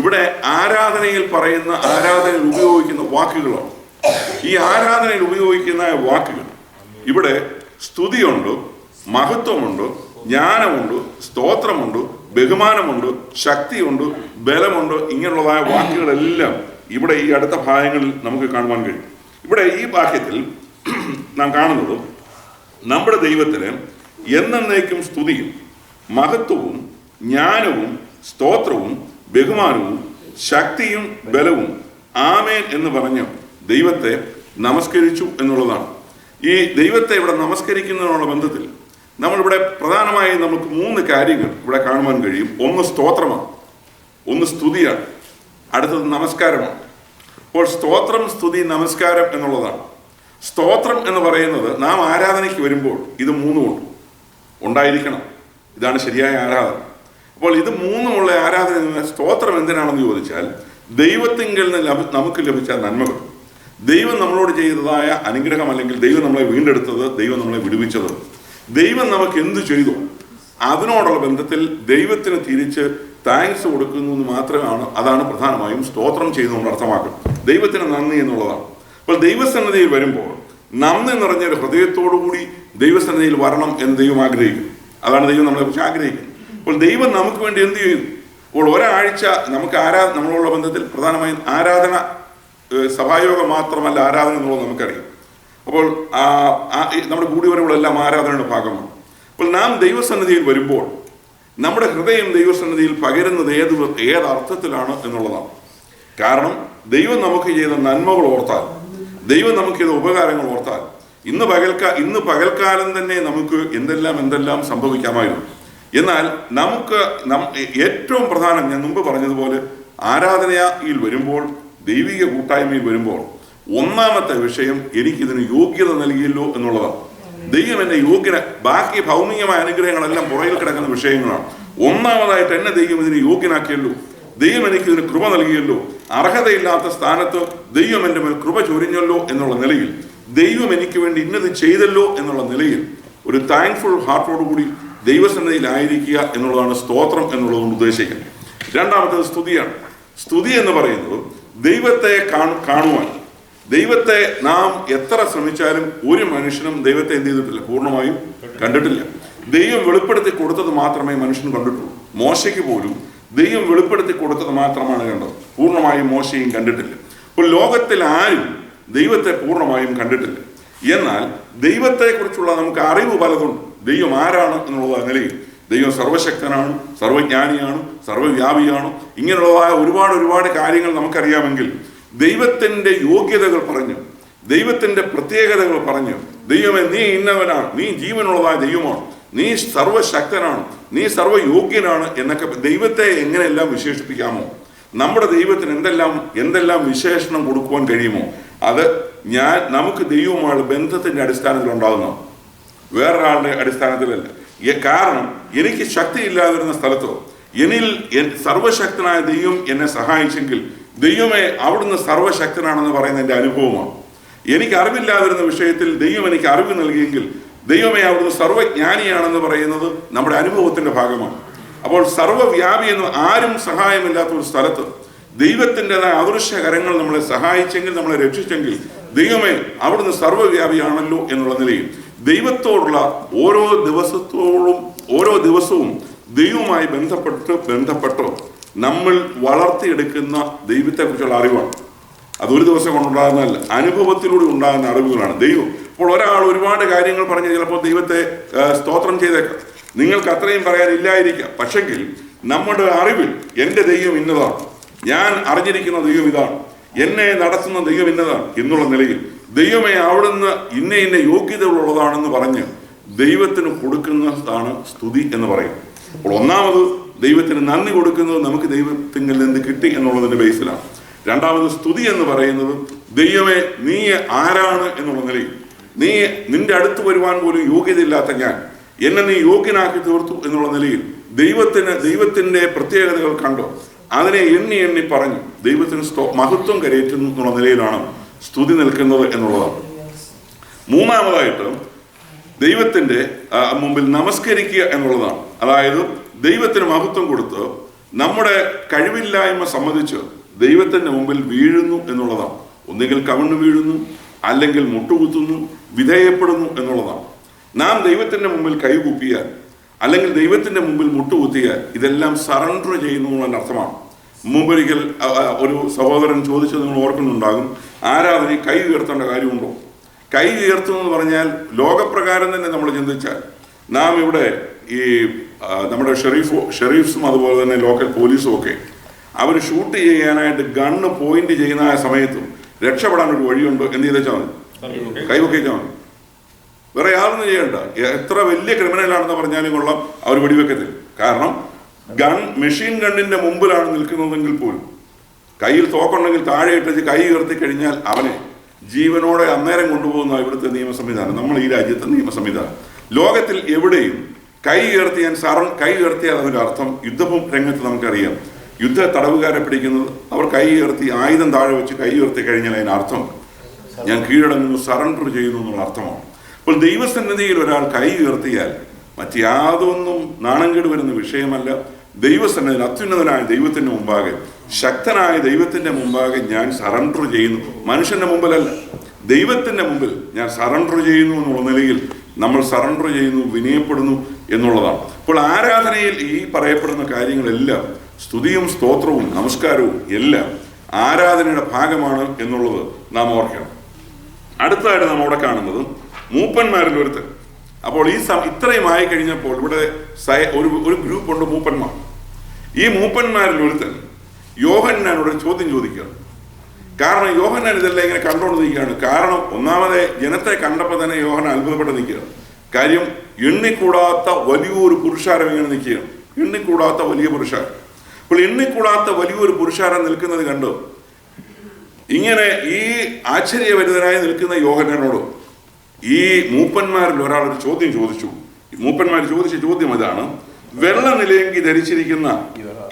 ഇവിടെ ആരാധനയിൽ പറയുന്ന, ആരാധനയിൽ ഉപയോഗിക്കുന്ന വാക്കുകളാണ്. ഈ ആരാധനയിൽ ഉപയോഗിക്കുന്ന വാക്കുകൾ ഇവിടെ സ്തുതിയുണ്ട്, മഹത്വമുണ്ട്, ജ്ഞാനമുണ്ട്, സ്തോത്രമുണ്ട്, ബഹുമാനമുണ്ട്, ശക്തിയുണ്ട്, ബലമുണ്ട്. ഇങ്ങനെയുള്ളതായ വാക്കുകളെല്ലാം ഇവിടെ ഈ അടുത്ത ഭാഗങ്ങളിൽ നമുക്ക് കാണുവാൻ കഴിയും. ഇവിടെ ഈ വാക്യത്തിൽ നാം കാണുന്നത് നമ്മുടെ ദൈവത്തിന് എന്നേക്കും സ്തുതിയും മഹത്വവും ജ്ഞാനവും സ്തോത്രവും ബഹുമാനവും ശക്തിയും ബലവും ആമേൻ എന്ന് പറഞ്ഞ് ദൈവത്തെ നമസ്കരിച്ചു എന്നുള്ളതാണ്. ഈ ദൈവത്തെ ഇവിടെ നമസ്കരിക്കുന്നതിനുള്ള ബന്ധത്തിൽ നമ്മളിവിടെ പ്രധാനമായി നമുക്ക് 3 കാര്യങ്ങൾ ഇവിടെ കാണുവാൻ കഴിയും. ഒന്ന് സ്തോത്രമാണ്, ഒന്ന് സ്തുതിയാണ്, അടുത്തത് നമസ്കാരമാണ്. അപ്പോൾ സ്തോത്രം, സ്തുതി, നമസ്കാരം എന്നുള്ളതാണ്. സ്തോത്രം എന്ന് പറയുന്നത് നാം ആരാധനയ്ക്ക് വരുമ്പോൾ ഇത് 3 ഉണ്ടായിരിക്കണം. ഇതാണ് ശരിയായ ആരാധന. അപ്പോൾ ഇത് 3 ആരാധന. സ്തോത്രം എന്തിനാണെന്ന് ചോദിച്ചാൽ, ദൈവത്തിങ്കിൽ നിന്ന് നമുക്ക് ലഭിച്ച നന്മകൾ, ദൈവം നമ്മളോട് ചെയ്തതായ അനുഗ്രഹം, അല്ലെങ്കിൽ ദൈവം നമ്മളെ വീണ്ടെടുത്തത്, ദൈവം നമ്മളെ വിടുവിച്ചത്, ദൈവം നമുക്ക് എന്ത് ചെയ്തു അതിനോടുള്ള ബന്ധത്തിൽ ദൈവത്തിന് തിരിച്ച് താങ്ക്സ് കൊടുക്കുന്നു എന്ന് മാത്രമാണ്. അതാണ് പ്രധാനമായും സ്തോത്രം ചെയ്യുന്നതുകൊണ്ട് അർത്ഥമാക്കുന്നത്. ദൈവത്തിന് നന്ദി എന്നുള്ളതാണ്. അപ്പോൾ ദൈവസന്നിധിയിൽ വരുമ്പോൾ നന്ദി നിറഞ്ഞൊരു ഹൃദയത്തോടുകൂടി ദൈവസന്നിധിയിൽ വരണം എന്ന് ദൈവം ആഗ്രഹിക്കുന്നു. അതാണ് ദൈവം നമ്മളെക്കുറിച്ച് ആഗ്രഹിക്കുന്നത്. അപ്പോൾ ദൈവം നമുക്ക് വേണ്ടി എന്ത് ചെയ്തു? അപ്പോൾ ഒരാഴ്ച നമുക്ക് നമ്മളുള്ള ബന്ധത്തിൽ പ്രധാനമായും ആരാധന, സഭായോഗം മാത്രമല്ല ആരാധന എന്നുള്ളത് നമുക്കറിയാം. അപ്പോൾ നമ്മുടെ കൂടിവരവുകളെല്ലാം ആരാധനയുടെ ഭാഗമാണ്. അപ്പോൾ നാം ദൈവസന്നിധിയിൽ വരുമ്പോൾ നമ്മുടെ ഹൃദയം ദൈവസന്നിധിയിൽ പകരുന്നത് ഏത് അർത്ഥത്തിലാണ് എന്നുള്ളതാണ്. കാരണം ദൈവം നമുക്ക് ചെയ്ത നന്മകൾ ഓർത്താൽ, ദൈവം നമുക്ക് ചെയ്ത ഉപകാരങ്ങൾ ഓർത്താൽ, ഇന്ന് പകൽക്കാലം തന്നെ നമുക്ക് എന്തെല്ലാം സംഭവിക്കാമായിരുന്നു. എന്നാൽ നമുക്ക് ഏറ്റവും പ്രധാനം, ഞാൻ മുമ്പ് പറഞ്ഞതുപോലെ, ആരാധനയിൽ വരുമ്പോൾ, ദൈവിക കൂട്ടായ്മയിൽ വരുമ്പോൾ ഒന്നാമത്തെ വിഷയം എനിക്കിതിന് യോഗ്യത നൽകിയല്ലോ എന്നുള്ളതാണ്. ദൈവം എന്നെ ബാക്കി ഭൗമികമായ അനുഗ്രഹങ്ങളെല്ലാം പുറകിൽ കിടക്കുന്ന വിഷയങ്ങളാണ്. ഒന്നാമതായിട്ട് എന്നെ ദൈവം ഇതിന് യോഗ്യനാക്കിയല്ലോ, ദൈവം എനിക്കിതിന് കൃപ നൽകിയല്ലോ, അർഹതയില്ലാത്ത സ്ഥാനത്ത് ദൈവം എൻ്റെ മേൽ കൃപ ചൊരിഞ്ഞല്ലോ എന്നുള്ള നിലയിൽ, ദൈവം എനിക്ക് വേണ്ടി ഇന്നത് ചെയ്തല്ലോ എന്നുള്ള നിലയിൽ ഒരു താങ്ക്ഫുൾ ഹാർട്ടോടുകൂടി ദൈവസന്നിധിയിലായിരിക്കുക എന്നുള്ളതാണ് സ്തോത്രം എന്നുള്ളതുകൊണ്ട് ഉദ്ദേശിക്കുന്നത്. രണ്ടാമത്തേത് സ്തുതിയാണ്. സ്തുതി എന്ന് പറയുന്നത് ദൈവത്തെ കാണുവാൻ, ദൈവത്തെ നാം എത്ര ശ്രമിച്ചാലും ഒരു മനുഷ്യനും ദൈവത്തെ എന്ത് ചെയ്തിട്ടില്ല, പൂർണ്ണമായും കണ്ടിട്ടില്ല. ദൈവം വെളിപ്പെടുത്തി കൊടുത്തത് മാത്രമേ മനുഷ്യൻ കണ്ടിട്ടുള്ളൂ. മോശയ്ക്ക് പോലും ദൈവം വെളിപ്പെടുത്തി കൊടുത്തത് മാത്രമാണ് കണ്ടത്, പൂർണ്ണമായും മോശയും കണ്ടിട്ടില്ല. അപ്പോൾ ലോകത്തിൽ ആരും ദൈവത്തെ പൂർണ്ണമായും കണ്ടിട്ടില്ല. എന്നാൽ ദൈവത്തെക്കുറിച്ചുള്ള നമുക്ക് അറിവ് പലതുണ്ട്. ദൈവം ആരാണ് എന്നുള്ള നിലയിൽ ദൈവം സർവശക്തനാണ്, സർവജ്ഞാനിയാണ്, സർവവ്യാപിയാണ്. ഇങ്ങനെയുള്ളതായ ഒരുപാട് കാര്യങ്ങൾ നമുക്കറിയാമെങ്കിൽ ദൈവത്തിൻ്റെ യോഗ്യതകൾ പറഞ്ഞു, ദൈവത്തിൻ്റെ പ്രത്യേകതകൾ പറഞ്ഞു, ദൈവമേ നീ ഇന്നവനാണ്, നീ ജീവനുള്ളതായ ദൈവമാണ്, നീ സർവശക്തനാണ്, നീ സർവയോഗ്യനാണ് എന്നൊക്കെ ദൈവത്തെ എങ്ങനെയെല്ലാം വിശേഷിപ്പിക്കാമോ, നമ്മുടെ ദൈവത്തിന് എന്തെല്ലാം വിശേഷണം കൊടുക്കുവാൻ കഴിയുമോ, അത് നമുക്ക് ദൈവവുമായുള്ള ബന്ധത്തിൻ്റെ അടിസ്ഥാനത്തിൽ ഉണ്ടാകുന്നു, വേറൊരാളുടെ അടിസ്ഥാനത്തിലല്ല. കാരണം എനിക്ക് ശക്തിയില്ലാതിരുന്ന സ്ഥലത്തോ എന്നിൽ സർവശക്തനായ ദൈവം എന്നെ സഹായിച്ചെങ്കിൽ, ദൈവമേ അവിടുന്ന് സർവശക്തനാണെന്ന് പറയുന്ന എൻ്റെ അനുഭവമാണ്. എനിക്ക് അറിവില്ലാതിരുന്ന വിഷയത്തിൽ ദൈവം എനിക്ക് അറിവ് നൽകിയെങ്കിൽ, ദൈവമേ അവിടുന്ന് സർവജ്ഞാനിയാണെന്ന് പറയുന്നത് നമ്മുടെ അനുഭവത്തിൻ്റെ ഭാഗമാണ്. അപ്പോൾ സർവ്വവ്യാപി എന്ന് ആരും സഹായമില്ലാത്ത ഒരു സ്ഥലത്ത് ദൈവത്തിൻ്റെതായ അദൃശ്യ കരങ്ങൾ നമ്മളെ സഹായിച്ചെങ്കിൽ, നമ്മളെ രക്ഷിച്ചെങ്കിൽ, ദൈവമേ അവിടുന്ന് സർവ്വവ്യാപിയാണല്ലോ എന്നുള്ള നിലയിൽ ദൈവത്തോടുള്ള ഓരോ ദിവസവും ദൈവവുമായി ബന്ധപ്പെട്ട് നമ്മൾ വളർത്തിയെടുക്കുന്ന ദൈവത്തെക്കുറിച്ചുള്ള അറിവാണ്. അതൊരു ദിവസം കൊണ്ടുണ്ടാകുന്നതല്ല, അനുഭവത്തിലൂടെ ഉണ്ടാകുന്ന അറിവുകളാണ് ദൈവം. അപ്പോൾ ഒരാൾ ഒരുപാട് കാര്യങ്ങൾ പറഞ്ഞ് ചിലപ്പോൾ ദൈവത്തെ സ്തോത്രം ചെയ്തേക്കാം, നിങ്ങൾക്ക് അത്രയും പറയാനില്ലായിരിക്കാം. പക്ഷെങ്കിൽ നമ്മുടെ അറിവിൽ എൻ്റെ ദൈവം ഇന്നതാണ്, ഞാൻ അറിഞ്ഞിരിക്കുന്ന ദൈവം ഇതാണ്, എന്നെ നടത്തുന്ന ദൈവം ഇന്നതാണ് എന്നുള്ള നിലയിൽ ദൈവമേ അവിടുന്ന് ഇന്ന യോഗ്യതകളുള്ളതാണെന്ന് പറഞ്ഞ് ദൈവത്തിന് കൊടുക്കുന്നതാണ് സ്തുതി എന്ന് പറയും. അപ്പോൾ ഒന്നാമത് ദൈവത്തിന് നന്ദി കൊടുക്കുന്നത് നമുക്ക് ദൈവത്തിൽ നിന്ന് കിട്ടി എന്നുള്ളതിൻ്റെ ബേസിലാണ്. രണ്ടാമത് സ്തുതി എന്ന് പറയുന്നത് ദൈവമേ നീ ആരാണ് എന്നുള്ള നിലയിൽ, നിന്റെ അടുത്ത് വരുവാൻ പോലും യോഗ്യതയില്ലാത്ത ഞാൻ, എന്നെ നീ യോഗ്യനാക്കി തീർത്തു എന്നുള്ള നിലയിൽ ദൈവത്തിൻ്റെ പ്രത്യേകതകൾ കണ്ടോ അതിനെ എണ്ണി പറഞ്ഞു ദൈവത്തിന് മഹത്വം കരയേറ്റുന്നു എന്നുള്ള നിലയിലാണ് സ്തുതി നിൽക്കുന്നത് എന്നുള്ളതാണ്. മൂന്നാമതായിട്ട് ദൈവത്തിൻ്റെ മുമ്പിൽ നമസ്കരിക്കുക എന്നുള്ളതാണ്. അതായത് ദൈവത്തിന് മഹത്വം കൊടുത്ത് നമ്മുടെ കഴിവില്ലായ്മ സമ്മതിച്ച് ദൈവത്തിൻ്റെ മുമ്പിൽ വീഴുന്നു എന്നുള്ളതാണ്. ഒന്നുകിൽ കവിണ്ണു വീഴുന്നു, അല്ലെങ്കിൽ മുട്ടുകുത്തുന്നു, വിധേയപ്പെടുന്നു എന്നുള്ളതാണ്. നാം ദൈവത്തിൻ്റെ മുമ്പിൽ കൈകൂപ്പിയാൽ അല്ലെങ്കിൽ ദൈവത്തിൻ്റെ മുമ്പിൽ മുട്ടുകുത്തിയാൽ ഇതെല്ലാം സറണ്ടർ ചെയ്യുന്നു എന്നതിൻ്റെ അർത്ഥമാണ്. മുമ്പൊരിക്കൽ ഒരു സഹോദരൻ ചോദിച്ചത് നിങ്ങൾ ഓർക്കുന്നുണ്ടാകും, ആരാധന കൈ ഉയർത്തേണ്ട കാര്യമുണ്ടോ? കൈ ഉയർത്തുമെന്ന് പറഞ്ഞാൽ ലോകപ്രകാരം തന്നെ നമ്മൾ ചിന്തിച്ചാൽ നാം ഇവിടെ ഈ നമ്മുടെ ഷെറീഫ്സും അതുപോലെ തന്നെ ലോക്കൽ പോലീസും ഒക്കെ അവർ ഷൂട്ട് ചെയ്യാനായിട്ട് ഗണ്ണ് പോയിന്റ് ചെയ്യുന്ന ആ സമയത്തും രക്ഷപ്പെടാൻ ഒരു വഴിയുണ്ടോ എന്ന് ചെയ്തേച്ചാൽ മതി, കൈവെച്ചാൽ മതി. വേറെ യാതൊന്നും ചെയ്യണ്ട. എത്ര വലിയ ക്രിമിനലാണെന്ന് പറഞ്ഞാലും കൊള്ളാം, അവർ വെടിവെക്കത്തില്ല. കാരണം മെഷീൻ ഗണ്ണിന്റെ മുമ്പിലാണ് നിൽക്കുന്നതെങ്കിൽ പോലും കയ്യിൽ തോക്കുണ്ടെങ്കിൽ താഴെ ഇട്ടച്ച് കൈ ഉയർത്തി കഴിഞ്ഞാൽ അവനെ ജീവനോടെ അന്നേരം കൊണ്ടുപോകുന്ന ഇവിടുത്തെ നിയമ സംവിധാനം, നമ്മൾ ഈ രാജ്യത്തെ നിയമ സംവിധാനം. ലോകത്തിൽ എവിടെയും കൈ ഉയർത്തിയാൽ അതിൻ്റെ അർത്ഥം യുദ്ധവും രംഗത്ത് നമുക്കറിയാം. യുദ്ധ തടവുകാരെ പിടിക്കുന്നത് അവർ കൈ ഉയർത്തി ആയുധം താഴെ വെച്ച് കൈ ഉയർത്തി കഴിഞ്ഞാൽ അതിനർത്ഥം ഞാൻ കീഴടങ്ങുന്നു, സറണ്ടർ ചെയ്യുന്നു എന്നുള്ള അർത്ഥമാണ്. അപ്പോൾ ദൈവസന്നിധിയിൽ ഒരാൾ കൈ ഉയർത്തിയാൽ മറ്റ് യാതൊന്നും നാണംകേട് വരുന്ന വിഷയമല്ല. ദൈവസന്നിധിയിൽ അത്യുന്നതനായ ദൈവത്തിൻ്റെ മുമ്പാകെ, ശക്തനായ ദൈവത്തിൻ്റെ മുമ്പാകെ ഞാൻ സറണ്ടർ ചെയ്യുന്നു. മനുഷ്യൻ്റെ മുമ്പിലല്ല, ദൈവത്തിൻ്റെ മുമ്പിൽ ഞാൻ സറണ്ടർ ചെയ്യുന്നു എന്നുള്ള നിലയിൽ നമ്മൾ സറണ്ടർ ചെയ്യുന്നു, വിനയപ്പെടുന്നു എന്നുള്ളതാണ്. അപ്പോൾ ആരാധനയിൽ ഈ പറയപ്പെടുന്ന കാര്യങ്ങളെല്ലാം സ്തുതിയും സ്തോത്രവും നമസ്കാരവും എല്ലാം ആരാധനയുടെ ഭാഗമാണ് എന്നുള്ളത് നാം ഓർക്കണം. അടുത്തതായിട്ട് നാം അവിടെ കാണുന്നത് മൂപ്പന്മാരിൽ ഒരുത്തൻ. അപ്പോൾ ഇത്രയും ആയി കഴിഞ്ഞപ്പോൾ ഇവിടെ ഒരു ഗ്രൂപ്പുണ്ട് മൂപ്പന്മാർ. ഈ മൂപ്പന്മാരിൽ ഒരുത്തൻ യോഹന്നാനോട് ചോദ്യം ചോദിക്കുകയാണ്. കാരണം യോഹന്നാൻ ഇതെല്ലാം ഇങ്ങനെ കണ്ടുകൊണ്ട് നിൽക്കുകയാണ്. കാരണം ഒന്നാമതെ ജനത്തെ കണ്ടപ്പോൾ തന്നെ യോഹന്നാൻ അത്ഭുതപ്പെട്ട് നിൽക്കുകയാണ്. കാര്യം എണ്ണിക്കൂടാത്ത വലിയൊരു പുരുഷാരം ഇങ്ങനെ നിൽക്കുകയാണ്, എണ്ണിക്കൂടാത്ത വലിയ പുരുഷാരം. അപ്പോൾ എണ്ണിക്കൂടാത്ത വലിയൊരു പുരുഷാരം നിൽക്കുന്നത് കണ്ടു ഇങ്ങനെ ഈ ആശ്ചര്യഭരിതനായി നിൽക്കുന്ന യോഹന്നാനോട് ഈ മൂപ്പന്മാരിൽ ഒരാൾ ഒരു ചോദ്യം ചോദിച്ചു. മൂപ്പന്മാർ ചോദിച്ച ചോദ്യം ഇതാണ്: വെള്ള നിലയങ്കി ധരിച്ചിരിക്കുന്ന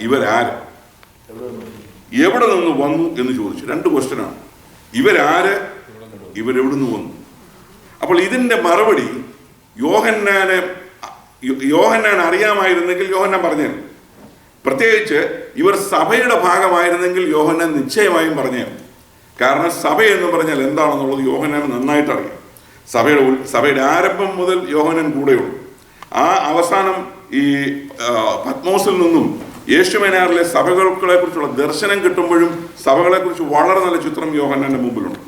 ഇവരാര്, എവിടെ നിന്ന് വന്നു എന്ന് ചോദിച്ചു. രണ്ട് ക്വസ്റ്റ്യനാണ്. ഇവരാര്, ഇവരെവിടുന്ന് വന്നു. അപ്പോൾ ഇതിന്റെ മറുപടി യോഹന്നാൻ അറിയാമായിരുന്നെങ്കിൽ യോഹന്നാൻ പറഞ്ഞു. പ്രത്യേകിച്ച് ഇവർ സഭയുടെ ഭാഗമായിരുന്നെങ്കിൽ യോഹന്നാൻ നിശ്ചയമായും പറഞ്ഞു. കാരണം സഭ എന്ന് പറഞ്ഞാൽ എന്താണെന്നുള്ളത് യോഹന്നാൻ നന്നായിട്ട് അറിയാം. സഭയുടെ ആരംഭം മുതൽ യോഹന്നാൻ കൂടെയുള്ളൂ. ആ അവസാനം ഈ പത്മോസിൽ നിന്നും യേശുമേനാറിലെ സഭകളെ കുറിച്ചുള്ള ദർശനം കിട്ടുമ്പോഴും സഭകളെക്കുറിച്ച് വളരെ നല്ല ചിത്രം യോഹന്നാന്റെ മുമ്പിലുണ്ട്.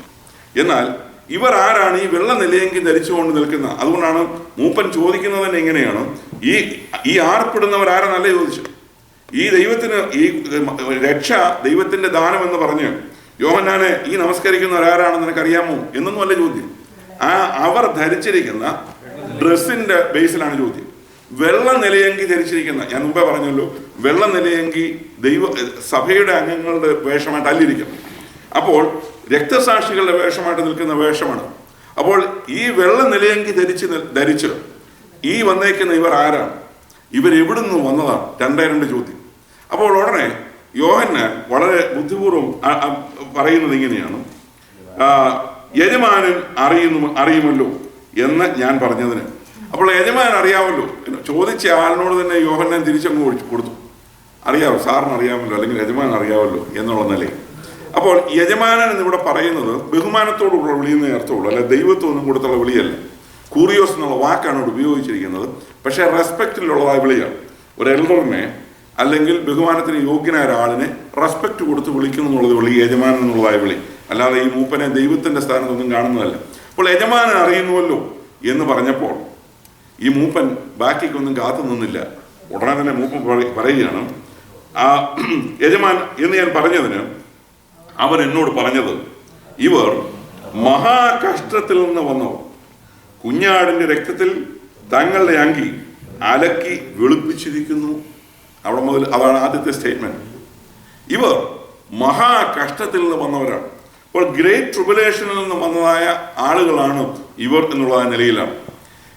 എന്നാൽ ഇവർ ആരാണ് ഈ വെള്ള നിലയെങ്കിൽ ധരിച്ചുകൊണ്ട് നിൽക്കുന്ന? അതുകൊണ്ടാണ് മൂപ്പൻ ചോദിക്കുന്നത് തന്നെ എങ്ങനെയാണ്, ഈ ആർപ്പെടുന്നവർ ആരെന്നല്ല ചോദിച്ചു. ഈ ദൈവത്തിന് ഈ രക്ഷ ദൈവത്തിന്റെ ദാനം എന്ന് പറഞ്ഞ് യോഹന്നാനെ ഈ നമസ്കരിക്കുന്നവരാരാണെന്ന് നിനക്കറിയാമോ എന്നൊന്നും അല്ല ചോദ്യം. അവർ ധരിച്ചിരിക്കുന്ന ഡ്രസ്സിന്റെ ബേസിലാണ് ചോദ്യം. വെള്ള നിലയങ്കി ധരിച്ചിരിക്കുന്ന, ഞാൻ മുമ്പേ പറഞ്ഞല്ലോ, വെള്ള നിലയങ്കി സഭയുടെ അംഗങ്ങളുടെ വേഷമായിട്ട് അല്ലിരിക്കും. അപ്പോൾ രക്തസാക്ഷികളുടെ വേഷമായിട്ട് നിൽക്കുന്ന വേഷമാണ്. അപ്പോൾ ഈ വെള്ള നിലയങ്കി ധരിച്ച് ഈ വന്നേക്കുന്ന ഇവർ ആരാണ്, ഇവരെവിടുന്ന് വന്നതാണ്? രണ്ട് ചോദ്യം. അപ്പോൾ ഉടനെ യോഹന്നാൻ വളരെ ബുദ്ധിപൂർവ്വം പറയുന്നത് ഇങ്ങനെയാണ്: യജമാനൻ അറിയുമല്ലോ എന്ന് ഞാൻ പറഞ്ഞതിന് അപ്പോൾ യജമാനൻ അറിയാമല്ലോ, ചോദിച്ച ആളിനോട് തന്നെ യോഹന്നാൻ തിരിച്ചങ്ങ് കൊടുത്തു. അറിയാമോ, സാറിന് അറിയാമല്ലോ, അല്ലെങ്കിൽ യജമാനൻ അറിയാമല്ലോ എന്നുള്ള നിലയിൽ. അപ്പോൾ യജമാനൻ എന്നിവിടെ പറയുന്നത് ബഹുമാനത്തോടുള്ള വിളിയെന്നേ അർത്ഥമുള്ളൂ, അല്ല ദൈവത്വമൊന്നും കൊടുത്തുള്ള വിളിയല്ല. കൂറിയോസ് എന്നുള്ള വാക്കാണ് ഇവിടെ ഉപയോഗിച്ചിരിക്കുന്നത്. പക്ഷേ റെസ്പെക്റ്റിലുള്ളതായ വിളിയാണ്. ഒരു എൽഡറിനെ അല്ലെങ്കിൽ ബഹുമാനത്തിന് യോഗ്യനായ ഒരാളിനെ റെസ്പെക്റ്റ് കൊടുത്ത് വിളിക്കുന്നു എന്നുള്ളത് വിളി, യജമാനൻ എന്നുള്ളതായ വിളി. അല്ലാതെ ഈ മൂപ്പനെ ദൈവത്തിന്റെ സ്ഥാനത്തൊന്നും കാണുന്നതല്ല. അപ്പോൾ യജമാനൻ അറിയുന്നുവല്ലോ എന്ന് പറഞ്ഞപ്പോൾ ഈ മൂപ്പൻ ബാക്കിക്കൊന്നും കാത്തു നിന്നില്ല. ഉടനെ തന്നെ മൂപ്പൻ പറയുകയാണ്, ആ യജമാൻ എന്ന് ഞാൻ പറഞ്ഞതിന് അവൻ എന്നോട് പറഞ്ഞത്, ഇവർ മഹാകഷ്ടത്തിൽ നിന്ന് വന്നവർ, കുഞ്ഞാടിന്റെ രക്തത്തിൽ തങ്ങളുടെ അങ്കി അലക്കി വെളുപ്പിച്ചിരിക്കുന്നു. അവിടെ മുതൽ അതാണ് ആദ്യത്തെ സ്റ്റേറ്റ്മെന്റ്. ഇവർ മഹാകഷ്ടത്തിൽ നിന്ന് വന്നവരാണ്. അപ്പോൾ ഗ്രേറ്റ് ട്രിബുലേഷനിൽ നിന്ന് വന്നതായ ആളുകളാണ് ഇവർ എന്നുള്ള നിലയിലാണ്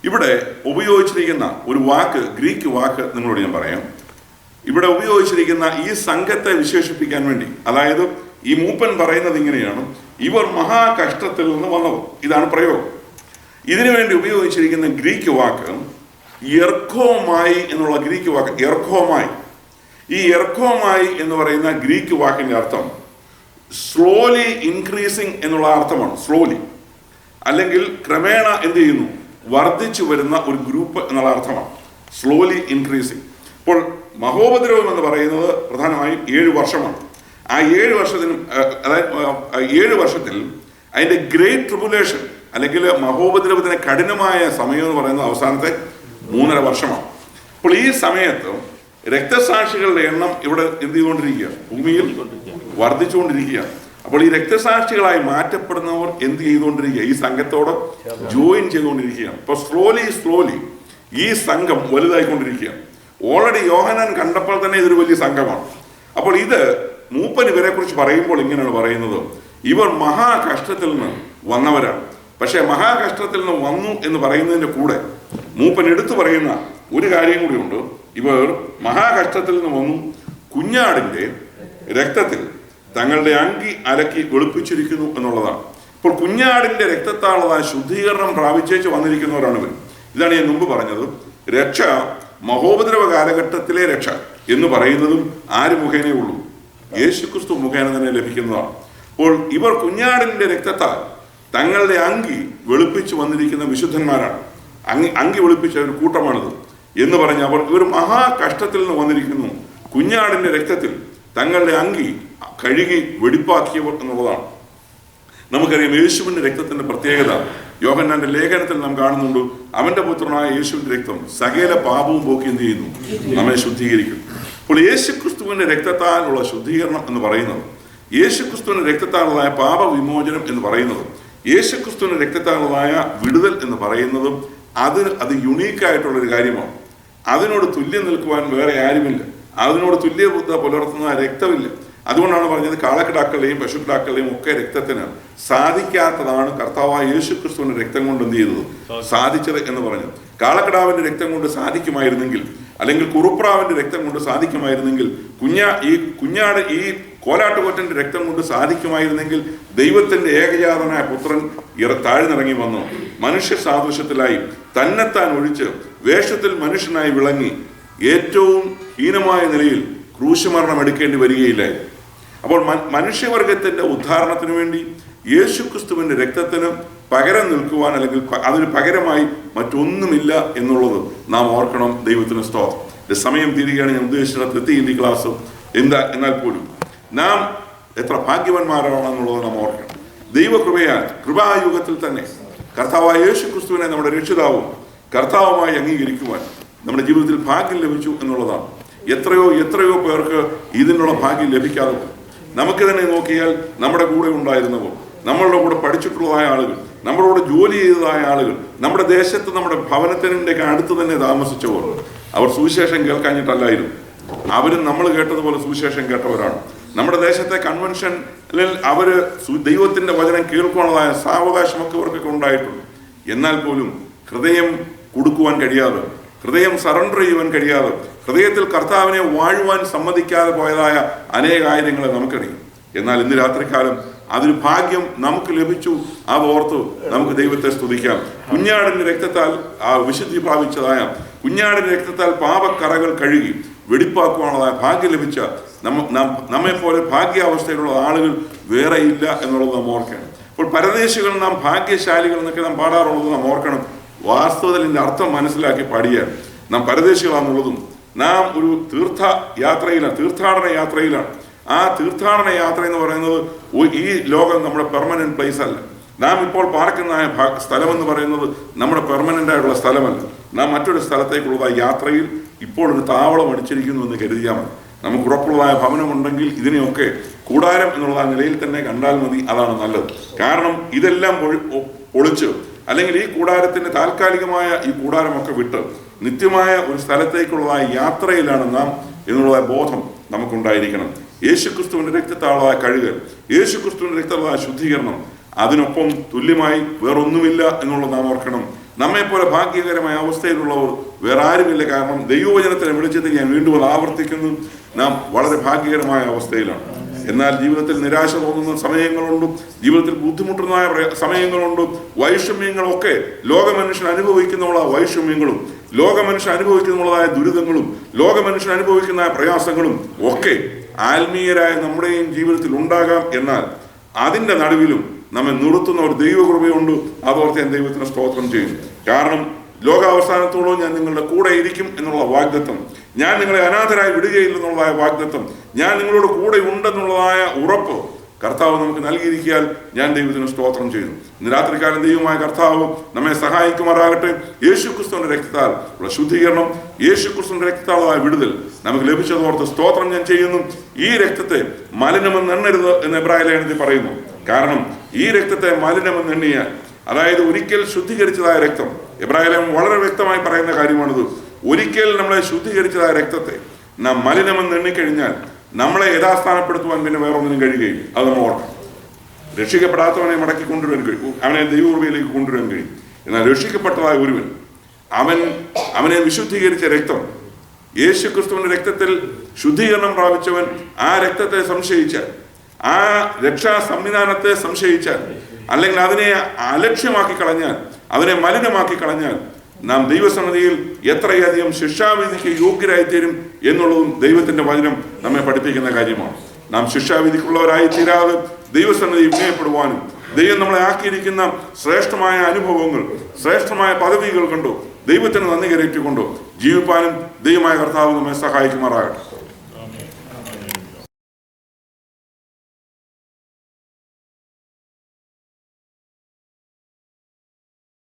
ഇവിടെ ഉപയോഗിച്ചിരിക്കുന്ന ഒരു വാക്ക്, ഗ്രീക്ക് വാക്ക് നിങ്ങളോട് ഞാൻ പറയാം. ഇവിടെ ഉപയോഗിച്ചിരിക്കുന്ന ഈ സംഘത്തെ വിശേഷിപ്പിക്കാൻ വേണ്ടി, അതായത് ഈ മൂപ്പൻ പറയുന്നത് ഇങ്ങനെയാണ്, ഇവർ മഹാകഷ്ടത്തിൽ നിന്ന് വന്നവർ. ഇതാണ് പ്രയോഗം. ഇതിനു വേണ്ടി ഉപയോഗിച്ചിരിക്കുന്ന ഗ്രീക്ക് വാക്ക് എർക്കോമായി എന്നുള്ള ഗ്രീക്ക് വാക്ക്. എർക്കോമായി, ഈ എർക്കോമായി എന്ന് പറയുന്ന ഗ്രീക്ക് വാക്കിന്റെ അർത്ഥം സ്ലോലി ഇൻക്രീസിങ് എന്നുള്ള അർത്ഥമാണ്. സ്ലോലി അല്ലെങ്കിൽ ക്രമേണ എന്ത് ചെയ്യുന്നു, വർദ്ധിച്ചു വരുന്ന ഒരു ഗ്രൂപ്പ് എന്നുള്ള അർത്ഥമാണ് സ്ലോലി ഇൻക്രീസിങ്. ഇപ്പോൾ മഹോപദ്രവം എന്ന് പറയുന്നത് പ്രധാനമായും 7 വർഷമാണ്. ആ 7 വർഷത്തിന്, അതായത് 7 വർഷത്തിൽ അതിന്റെ ഗ്രേറ്റ് ട്രിബുലേഷൻ അല്ലെങ്കിൽ മഹോപദ്രവത്തിന് കഠിനമായ സമയം എന്ന് പറയുന്നത് അവസാനത്തെ 3.5 വർഷമാണ്. അപ്പോൾ ഈ സമയത്ത് രക്തസാക്ഷികളുടെ എണ്ണം ഇവിടെ എന്ത് ചെയ്തുകൊണ്ടിരിക്കുക, ഭൂമിയിൽ വർദ്ധിച്ചുകൊണ്ടിരിക്കുക. അപ്പോൾ ഈ രക്തസാക്ഷികളായി മാറ്റപ്പെടുന്നവർ എന്ത് ചെയ്തുകൊണ്ടിരിക്കുക, ഈ സംഘത്തോട് ജോയിൻ ചെയ്തുകൊണ്ടിരിക്കുകയാണ്. ഇപ്പോൾ സ്ലോലി ഈ സംഘം വലുതായിക്കൊണ്ടിരിക്കുക. ഓൾറെഡി യോഹന്നാൻ കണ്ടപ്പോൾ തന്നെ ഇതൊരു വലിയ സംഘമാണ്. അപ്പോൾ ഇത് മൂപ്പൻ ഇവരെ കുറിച്ച് പറയുമ്പോൾ ഇങ്ങനെയാണ് പറയുന്നത്, ഇവർ മഹാകഷ്ടത്തിൽ നിന്ന് വന്നവരാണ്. പക്ഷെ മഹാകഷ്ടത്തിൽ നിന്ന് വന്നു എന്ന് പറയുന്നതിന്റെ കൂടെ മൂപ്പൻ എടുത്തു പറയുന്ന ഒരു കാര്യം കൂടിയുണ്ട്. ഇവർ മഹാകഷ്ടത്തിൽ നിന്ന് വന്നു, കുഞ്ഞാടിന്റെ രക്തത്തിൽ തങ്ങളുടെ അങ്കി അലക്കി വെളുപ്പിച്ചിരിക്കുന്നു എന്നുള്ളതാണ്. ഇപ്പോൾ കുഞ്ഞാടിന്റെ രക്തത്താളുള്ളതായ ശുദ്ധീകരണം പ്രാപിച്ചേച്ച് വന്നിരിക്കുന്നവരാണ് ഇവർ. ഇതാണ് ഞാൻ മുമ്പ് പറഞ്ഞത്. രക്ഷ മഹോപദ്രവ കാലഘട്ടത്തിലെ രക്ഷ എന്ന് പറയുന്നതും ആര് മുഖേനേ ഉള്ളൂ, യേശുക്രിസ്തു മുഖേന തന്നെ ലഭിക്കുന്നതാണ്. അപ്പോൾ ഇവർ കുഞ്ഞാടിന്റെ രക്തത്താൽ തങ്ങളുടെ അങ്കി വെളുപ്പിച്ച് വന്നിരിക്കുന്ന വിശുദ്ധന്മാരാണ്. അങ്കി വെളുപ്പിച്ച ഒരു കൂട്ടമാണിത് എന്ന് പറഞ്ഞ അവർ ഇവർ മഹാകഷ്ടത്തിൽ നിന്ന് വന്നിരിക്കുന്നു, കുഞ്ഞാടിന്റെ രക്തത്തിൽ തങ്ങളുടെ അങ്കി കഴുകി വെടിപ്പാക്കിയവർ എന്നുള്ളതാണ്. നമുക്കറിയാം യേശുവിന്റെ രക്തത്തിന്റെ പ്രത്യേകത യോഹന്നാന്റെ ലേഖനത്തിൽ നാം കാണുന്നുണ്ട്. അവന്റെ പുത്രനായ യേശുവിന്റെ രക്തം സകല പാപവും പോക്കി എന്ത് ചെയ്യുന്നു, നമ്മെ ശുദ്ധീകരിക്കും. അപ്പോൾ യേശുക്രിസ്തുവിന്റെ രക്തത്താലുള്ള ശുദ്ധീകരണം എന്ന് പറയുന്നത്, യേശുക്രിസ്തുവിന്റെ രക്തത്താലുള്ളതായ പാപവിമോചനം എന്ന് പറയുന്നത്, യേശുക്രിസ്തുവിന്റെ രക്തത്താലുള്ളതായ വിടുതൽ എന്ന് പറയുന്നതും അത് യുണീക്കായിട്ടുള്ളൊരു കാര്യമാണ്. അതിനോട് തുല്യം നിൽക്കുവാൻ വേറെ ആരുമില്ല. അതിനോട് തുല്യബുദ്ധ പുലർത്തുന്ന രക്തമില്ല. അതുകൊണ്ടാണ് പറഞ്ഞത് കാളക്കിടാക്കളുടെയും പശുക്കിടാക്കളുടെയും ഒക്കെ രക്തത്തിന് സാധിക്കാത്തതാണ് കർത്താവായ യേശുക്രിസ്തുവിന്റെ രക്തം കൊണ്ട് എന്ത് ചെയ്തത്, സാധിച്ചത് എന്ന് പറഞ്ഞത്. കാളക്കിടാവിന്റെ രക്തം കൊണ്ട് സാധിക്കുമായിരുന്നെങ്കിൽ, അല്ലെങ്കിൽ കുറുപ്രാവിന്റെ രക്തം കൊണ്ട് സാധിക്കുമായിരുന്നെങ്കിൽ, കുഞ്ഞാട് ഈ കോലാട്ടുകൊറ്റന്റെ രക്തം കൊണ്ട് സാധിക്കുമായിരുന്നെങ്കിൽ, ദൈവത്തിന്റെ ഏകജാതനായ പുത്രൻ താഴ്ന്നിറങ്ങി വന്നു മനുഷ്യ സാദൃശ്യത്തിലായി തന്നെത്താൻ ഒഴിച്ച് വേഷത്തിൽ മനുഷ്യനായി വിളങ്ങി ഏറ്റവും ഹീനമായ നിലയിൽ ക്രൂശമരണം എടുക്കേണ്ടി വരികയില്ലായിരുന്നു. അപ്പോൾ മനുഷ്യവർഗത്തിന്റെ ഉദ്ധാരണത്തിന് വേണ്ടി യേശുക്രിസ്തുവിന്റെ രക്തത്തിന് പകരം നിൽക്കുവാൻ, അല്ലെങ്കിൽ അതിന് പകരമായി മറ്റൊന്നുമില്ല എന്നുള്ളത് നാം ഓർക്കണം. ദൈവത്തിന് സ്തോത്രം. സമയം തീരുകയാണ്. ഞാൻ ഉദ്ദേശിച്ചത് എത്തിയില്ല ഈ ക്ലാസ്. എന്നാൽ പോലും നാം എത്ര ഭാഗ്യവാന്മാരാണെന്നുള്ളത് നാം ഓർക്കണം. ദൈവകൃപയാൽ കൃപായുഗത്തിൽ തന്നെ കർത്താവായ യേശുക്രിസ്തുവിനെ നമ്മുടെ രക്ഷിതാവും കർത്താവുമായി അംഗീകരിക്കുവാൻ നമ്മുടെ ജീവിതത്തിൽ ഭാഗ്യം ലഭിച്ചു എന്നുള്ളതാണ്. എത്രയോ പേർക്ക് ഇതിനുള്ള ഭാഗ്യം ലഭിക്കാതെ. നമുക്ക് തന്നെ നോക്കിയാൽ നമ്മുടെ കൂടെ ഉണ്ടായിരുന്നവർ, നമ്മളുടെ കൂടെ പഠിച്ചിട്ടുള്ളതായ ആളുകൾ, നമ്മുടെ കൂടെ ജോലി ചെയ്തതായ ആളുകൾ, നമ്മുടെ ദേശത്ത് നമ്മുടെ ഭവനത്തിൻ്റെ അടുത്ത് തന്നെ താമസിച്ചവർ, അവർ സുവിശേഷം കേൾക്കാഞ്ഞിട്ടല്ലായിരുന്നു. അവരും നമ്മൾ കേട്ടതുപോലെ സുവിശേഷം കേട്ടവരാണ്. നമ്മുടെ ദേശത്തെ കൺവെൻഷനിൽ അവര് ദൈവത്തിന്റെ വചനം കേൾക്കുവാനുള്ളതായ സാവകാശമൊക്കെ അവർക്കൊക്കെ ഉണ്ടായിട്ടുണ്ട്. എന്നാൽ പോലും ഹൃദയം കൊടുക്കുവാൻ കഴിയാതെ, ഹൃദയം സറണ്ടർ ചെയ്യുവാൻ കഴിയാതെ, ഹൃദയത്തിൽ കർത്താവിനെ വാഴുവാൻ സമ്മതിക്കാതെ പോയതായ അനേകായിരങ്ങളെ നമുക്കറിയാം. എന്നാൽ ഇന്ന് രാത്രികാലം അതൊരു ഭാഗ്യം നമുക്ക് ലഭിച്ചു. അതോർത്ത് നമുക്ക് ദൈവത്തെ സ്തുതിക്കാം. കുഞ്ഞാടിന്റെ രക്തത്താൽ വിശുദ്ധി പ്രാപിച്ചതായ കുഞ്ഞാടിന്റെ രക്തത്താൽ പാപക്കറകൾ കഴുകി വെടിപ്പാക്കുവാനുള്ളതായ ഭാഗ്യം ലഭിച്ച നമ്മെപ്പോലെ ഭാഗ്യാവസ്ഥയിലുള്ള ആളുകൾ വേറെ ഇല്ല എന്നുള്ളത് നാം ഓർക്കണം. അപ്പോൾ പരദേശികൾ നാം ഭാഗ്യശാലികൾ എന്നൊക്കെ നാം പാടാറുള്ളത് നാം ഓർക്കണം. വാസ്തവത്തിൽ ഇതിൻ്റെ അർത്ഥം മനസ്സിലാക്കി പാടിയാണ്. നാം പരദേശികളാണെന്നുള്ളതും നാം ഒരു തീർത്ഥാടന യാത്രയിലാണ്. ആ തീർത്ഥാടന യാത്ര എന്ന് പറയുന്നത് ഈ ലോകം നമ്മുടെ പെർമനന്റ് പ്ലേസ് അല്ല. നാം ഇപ്പോൾ പാർക്കുന്ന സ്ഥലമെന്ന് പറയുന്നത് നമ്മുടെ പെർമനന്റ് ആയിട്ടുള്ള സ്ഥലമല്ല. നാം മറ്റൊരു സ്ഥലത്തേക്കുള്ള യാത്രയിൽ ഇപ്പോൾ ഒരു താവളം അടിച്ചിരിക്കുന്നു എന്ന് കരുതിയാൽ മതി. നമുക്ക് ഉറപ്പുള്ളതായ ഭവനമുണ്ടെങ്കിൽ ഇതിനെയൊക്കെ കൂടാരം എന്നുള്ള നിലയിൽ തന്നെ കണ്ടാൽ മതി. അതാണ് നല്ലത്. കാരണം ഇതെല്ലാം പൊളിച്ച് അല്ലെങ്കിൽ ഈ കൂടാരത്തിന്റെ താൽക്കാലികമായ ഈ കൂടാരമൊക്കെ വിട്ട് നിത്യമായ ഒരു സ്ഥലത്തേക്കുള്ളതായ യാത്രയിലാണ് നാം എന്നുള്ള ബോധം നമുക്കുണ്ടായിരിക്കണം. യേശുക്രിസ്തുവിന്റെ രക്തത്താളായ കഴുകൽ, യേശുക്രിസ്തുവിന്റെ രക്തത്താളായ ശുദ്ധീകരണം, അതിനൊപ്പം തുല്യമായി വേറൊന്നുമില്ല എന്നുള്ളത് നാം ഓർക്കണം. നമ്മെപ്പോലെ ഭാഗ്യകരമായ അവസ്ഥയിലുള്ളവർ വേറെ ആരുമില്ല. കാരണം ദൈവവചനത്തിനെ വെളിച്ചത്തിൽ ഞാൻ വീണ്ടും അത് ആവർത്തിക്കുന്നു, നാം വളരെ ഭാഗ്യകരമായ അവസ്ഥയിലാണ്. എന്നാൽ ജീവിതത്തിൽ നിരാശ തോന്നുന്ന സമയങ്ങളുണ്ട്, ജീവിതത്തിൽ ബുദ്ധിമുട്ടുന്നതായ സമയങ്ങളുണ്ട്, വൈഷമ്യങ്ങളൊക്കെ ലോകമനുഷ്യൻ അനുഭവിക്കുന്നുള്ള വൈഷമ്യങ്ങളും ലോകമനുഷ്യൻ അനുഭവിക്കുന്നുള്ളതായ ദുരിതങ്ങളും ലോകമനുഷ്യൻ അനുഭവിക്കുന്ന പ്രയാസങ്ങളും ഒക്കെ ആത്മീയരായ നമ്മുടെയും ജീവിതത്തിൽ ഉണ്ടാകാം. എന്നാൽ അതിൻ്റെ നടുവിലും നമ്മെ നിർത്തുന്ന ഒരു ദൈവകൃപയുണ്ട്. അതോർത്ത് ഞാൻ ദൈവത്തിന് സ്തോത്രം ചെയ്യുന്നു. കാരണം ലോകാവസാനത്തോളം ഞാൻ നിങ്ങളുടെ കൂടെ ഇരിക്കും എന്നുള്ള വാഗ്ദത്തം, ഞാൻ നിങ്ങളെ അനാഥരായി വിടുകയില്ലെന്നുള്ളതായ വാഗ്ദത്തം, ഞാൻ നിങ്ങളോട് കൂടെ ഉണ്ടെന്നുള്ളതായ ഉറപ്പ് കർത്താവ് നമുക്ക് നൽകിയിരിക്കാൻ ഞാൻ ദൈവത്തിന് സ്തോത്രം ചെയ്യുന്നു. ഇന്ന് രാത്രികാലം ദൈവമായ കർത്താവ് നമ്മെ സഹായിക്കുമാറാകട്ടെ. യേശുക്രിസ്തുവിന്റെ രക്തത്താൽ ഉള്ള ശുദ്ധീകരണം, യേശുക്രിസ്തുവിന്റെ രക്തത്താലായ വിടുതൽ നമുക്ക് ലഭിച്ചതോർത്ത് സ്തോത്രം ഞാൻ ചെയ്യുന്നു. ഈ രക്തത്തെ മലിനമെന്ന് എണ്ണരുത് എന്ന് എബ്രായ ലേഖനത്തിൽ പറയുന്നു. കാരണം ഈ രക്തത്തെ മലിനമെന്ന് എണ്ണിയാൽ, അതായത് ഒരിക്കൽ ശുദ്ധീകരിച്ചതായ രക്തം, എബ്രായ ലേഖനം വളരെ വ്യക്തമായി പറയുന്ന കാര്യമാണിത്. ഒരിക്കൽ നമ്മളെ ശുദ്ധീകരിച്ചതായ രക്തത്തെ നാം മലിനമെന്ന് എണ്ണിക്കഴിഞ്ഞാൽ നമ്മളെ യഥാസ്ഥാനപ്പെടുത്തുവാൻ പിന്നെ വേറൊന്നിനും കഴിയുകയും. അത് നമ്മൾ ഓർക്കണം. രക്ഷിക്കപ്പെടാത്തവനെ മടക്കി കൊണ്ടുവരാൻ കഴിയും, അവനെ ദൈവകൃപയിലേക്ക് കൊണ്ടുവരാൻ കഴിയും. എന്നാൽ രക്ഷിക്കപ്പെട്ടതായ ഒരുവൻ അവനെ വിശുദ്ധീകരിച്ച രക്തം, യേശുക്രിസ്തുവിന്റെ രക്തത്തിൽ ശുദ്ധീകരണം പ്രാപിച്ചവൻ ആ രക്തത്തെ സംശയിച്ചാൽ, ആ രക്ഷാ സംവിധാനത്തെ സംശയിച്ചാൽ, അല്ലെങ്കിൽ അതിനെ അലക്ഷ്യമാക്കി കളഞ്ഞാൽ, അതിനെ മലിനമാക്കി കളഞ്ഞാൽ നാം ദൈവസന്നിധിയിൽ എത്രയധികം ശിക്ഷാവിധിക്ക് യോഗ്യരായിത്തീരും എന്നുള്ളതും ദൈവത്തിന്റെ വചനം നമ്മെ പഠിപ്പിക്കുന്ന കാര്യമാണ്. നാം ശിക്ഷാവിധിക്കുള്ളവരായി തീരാതെ ദൈവസന്നിധി വിനയപ്പെടുവാനും ദൈവം നമ്മളെ ആക്കിയിരിക്കുന്ന ശ്രേഷ്ഠമായ അനുഭവങ്ങൾ, ശ്രേഷ്ഠമായ പദവികൾ കൊണ്ടോ ദൈവത്തിന് നന്ദി കരയറ്റിക്കൊണ്ടോ ജീവിപ്പാനും ദൈവമായ കർത്താവ് നമ്മെ സഹായിക്കുമാറാകട്ടെ.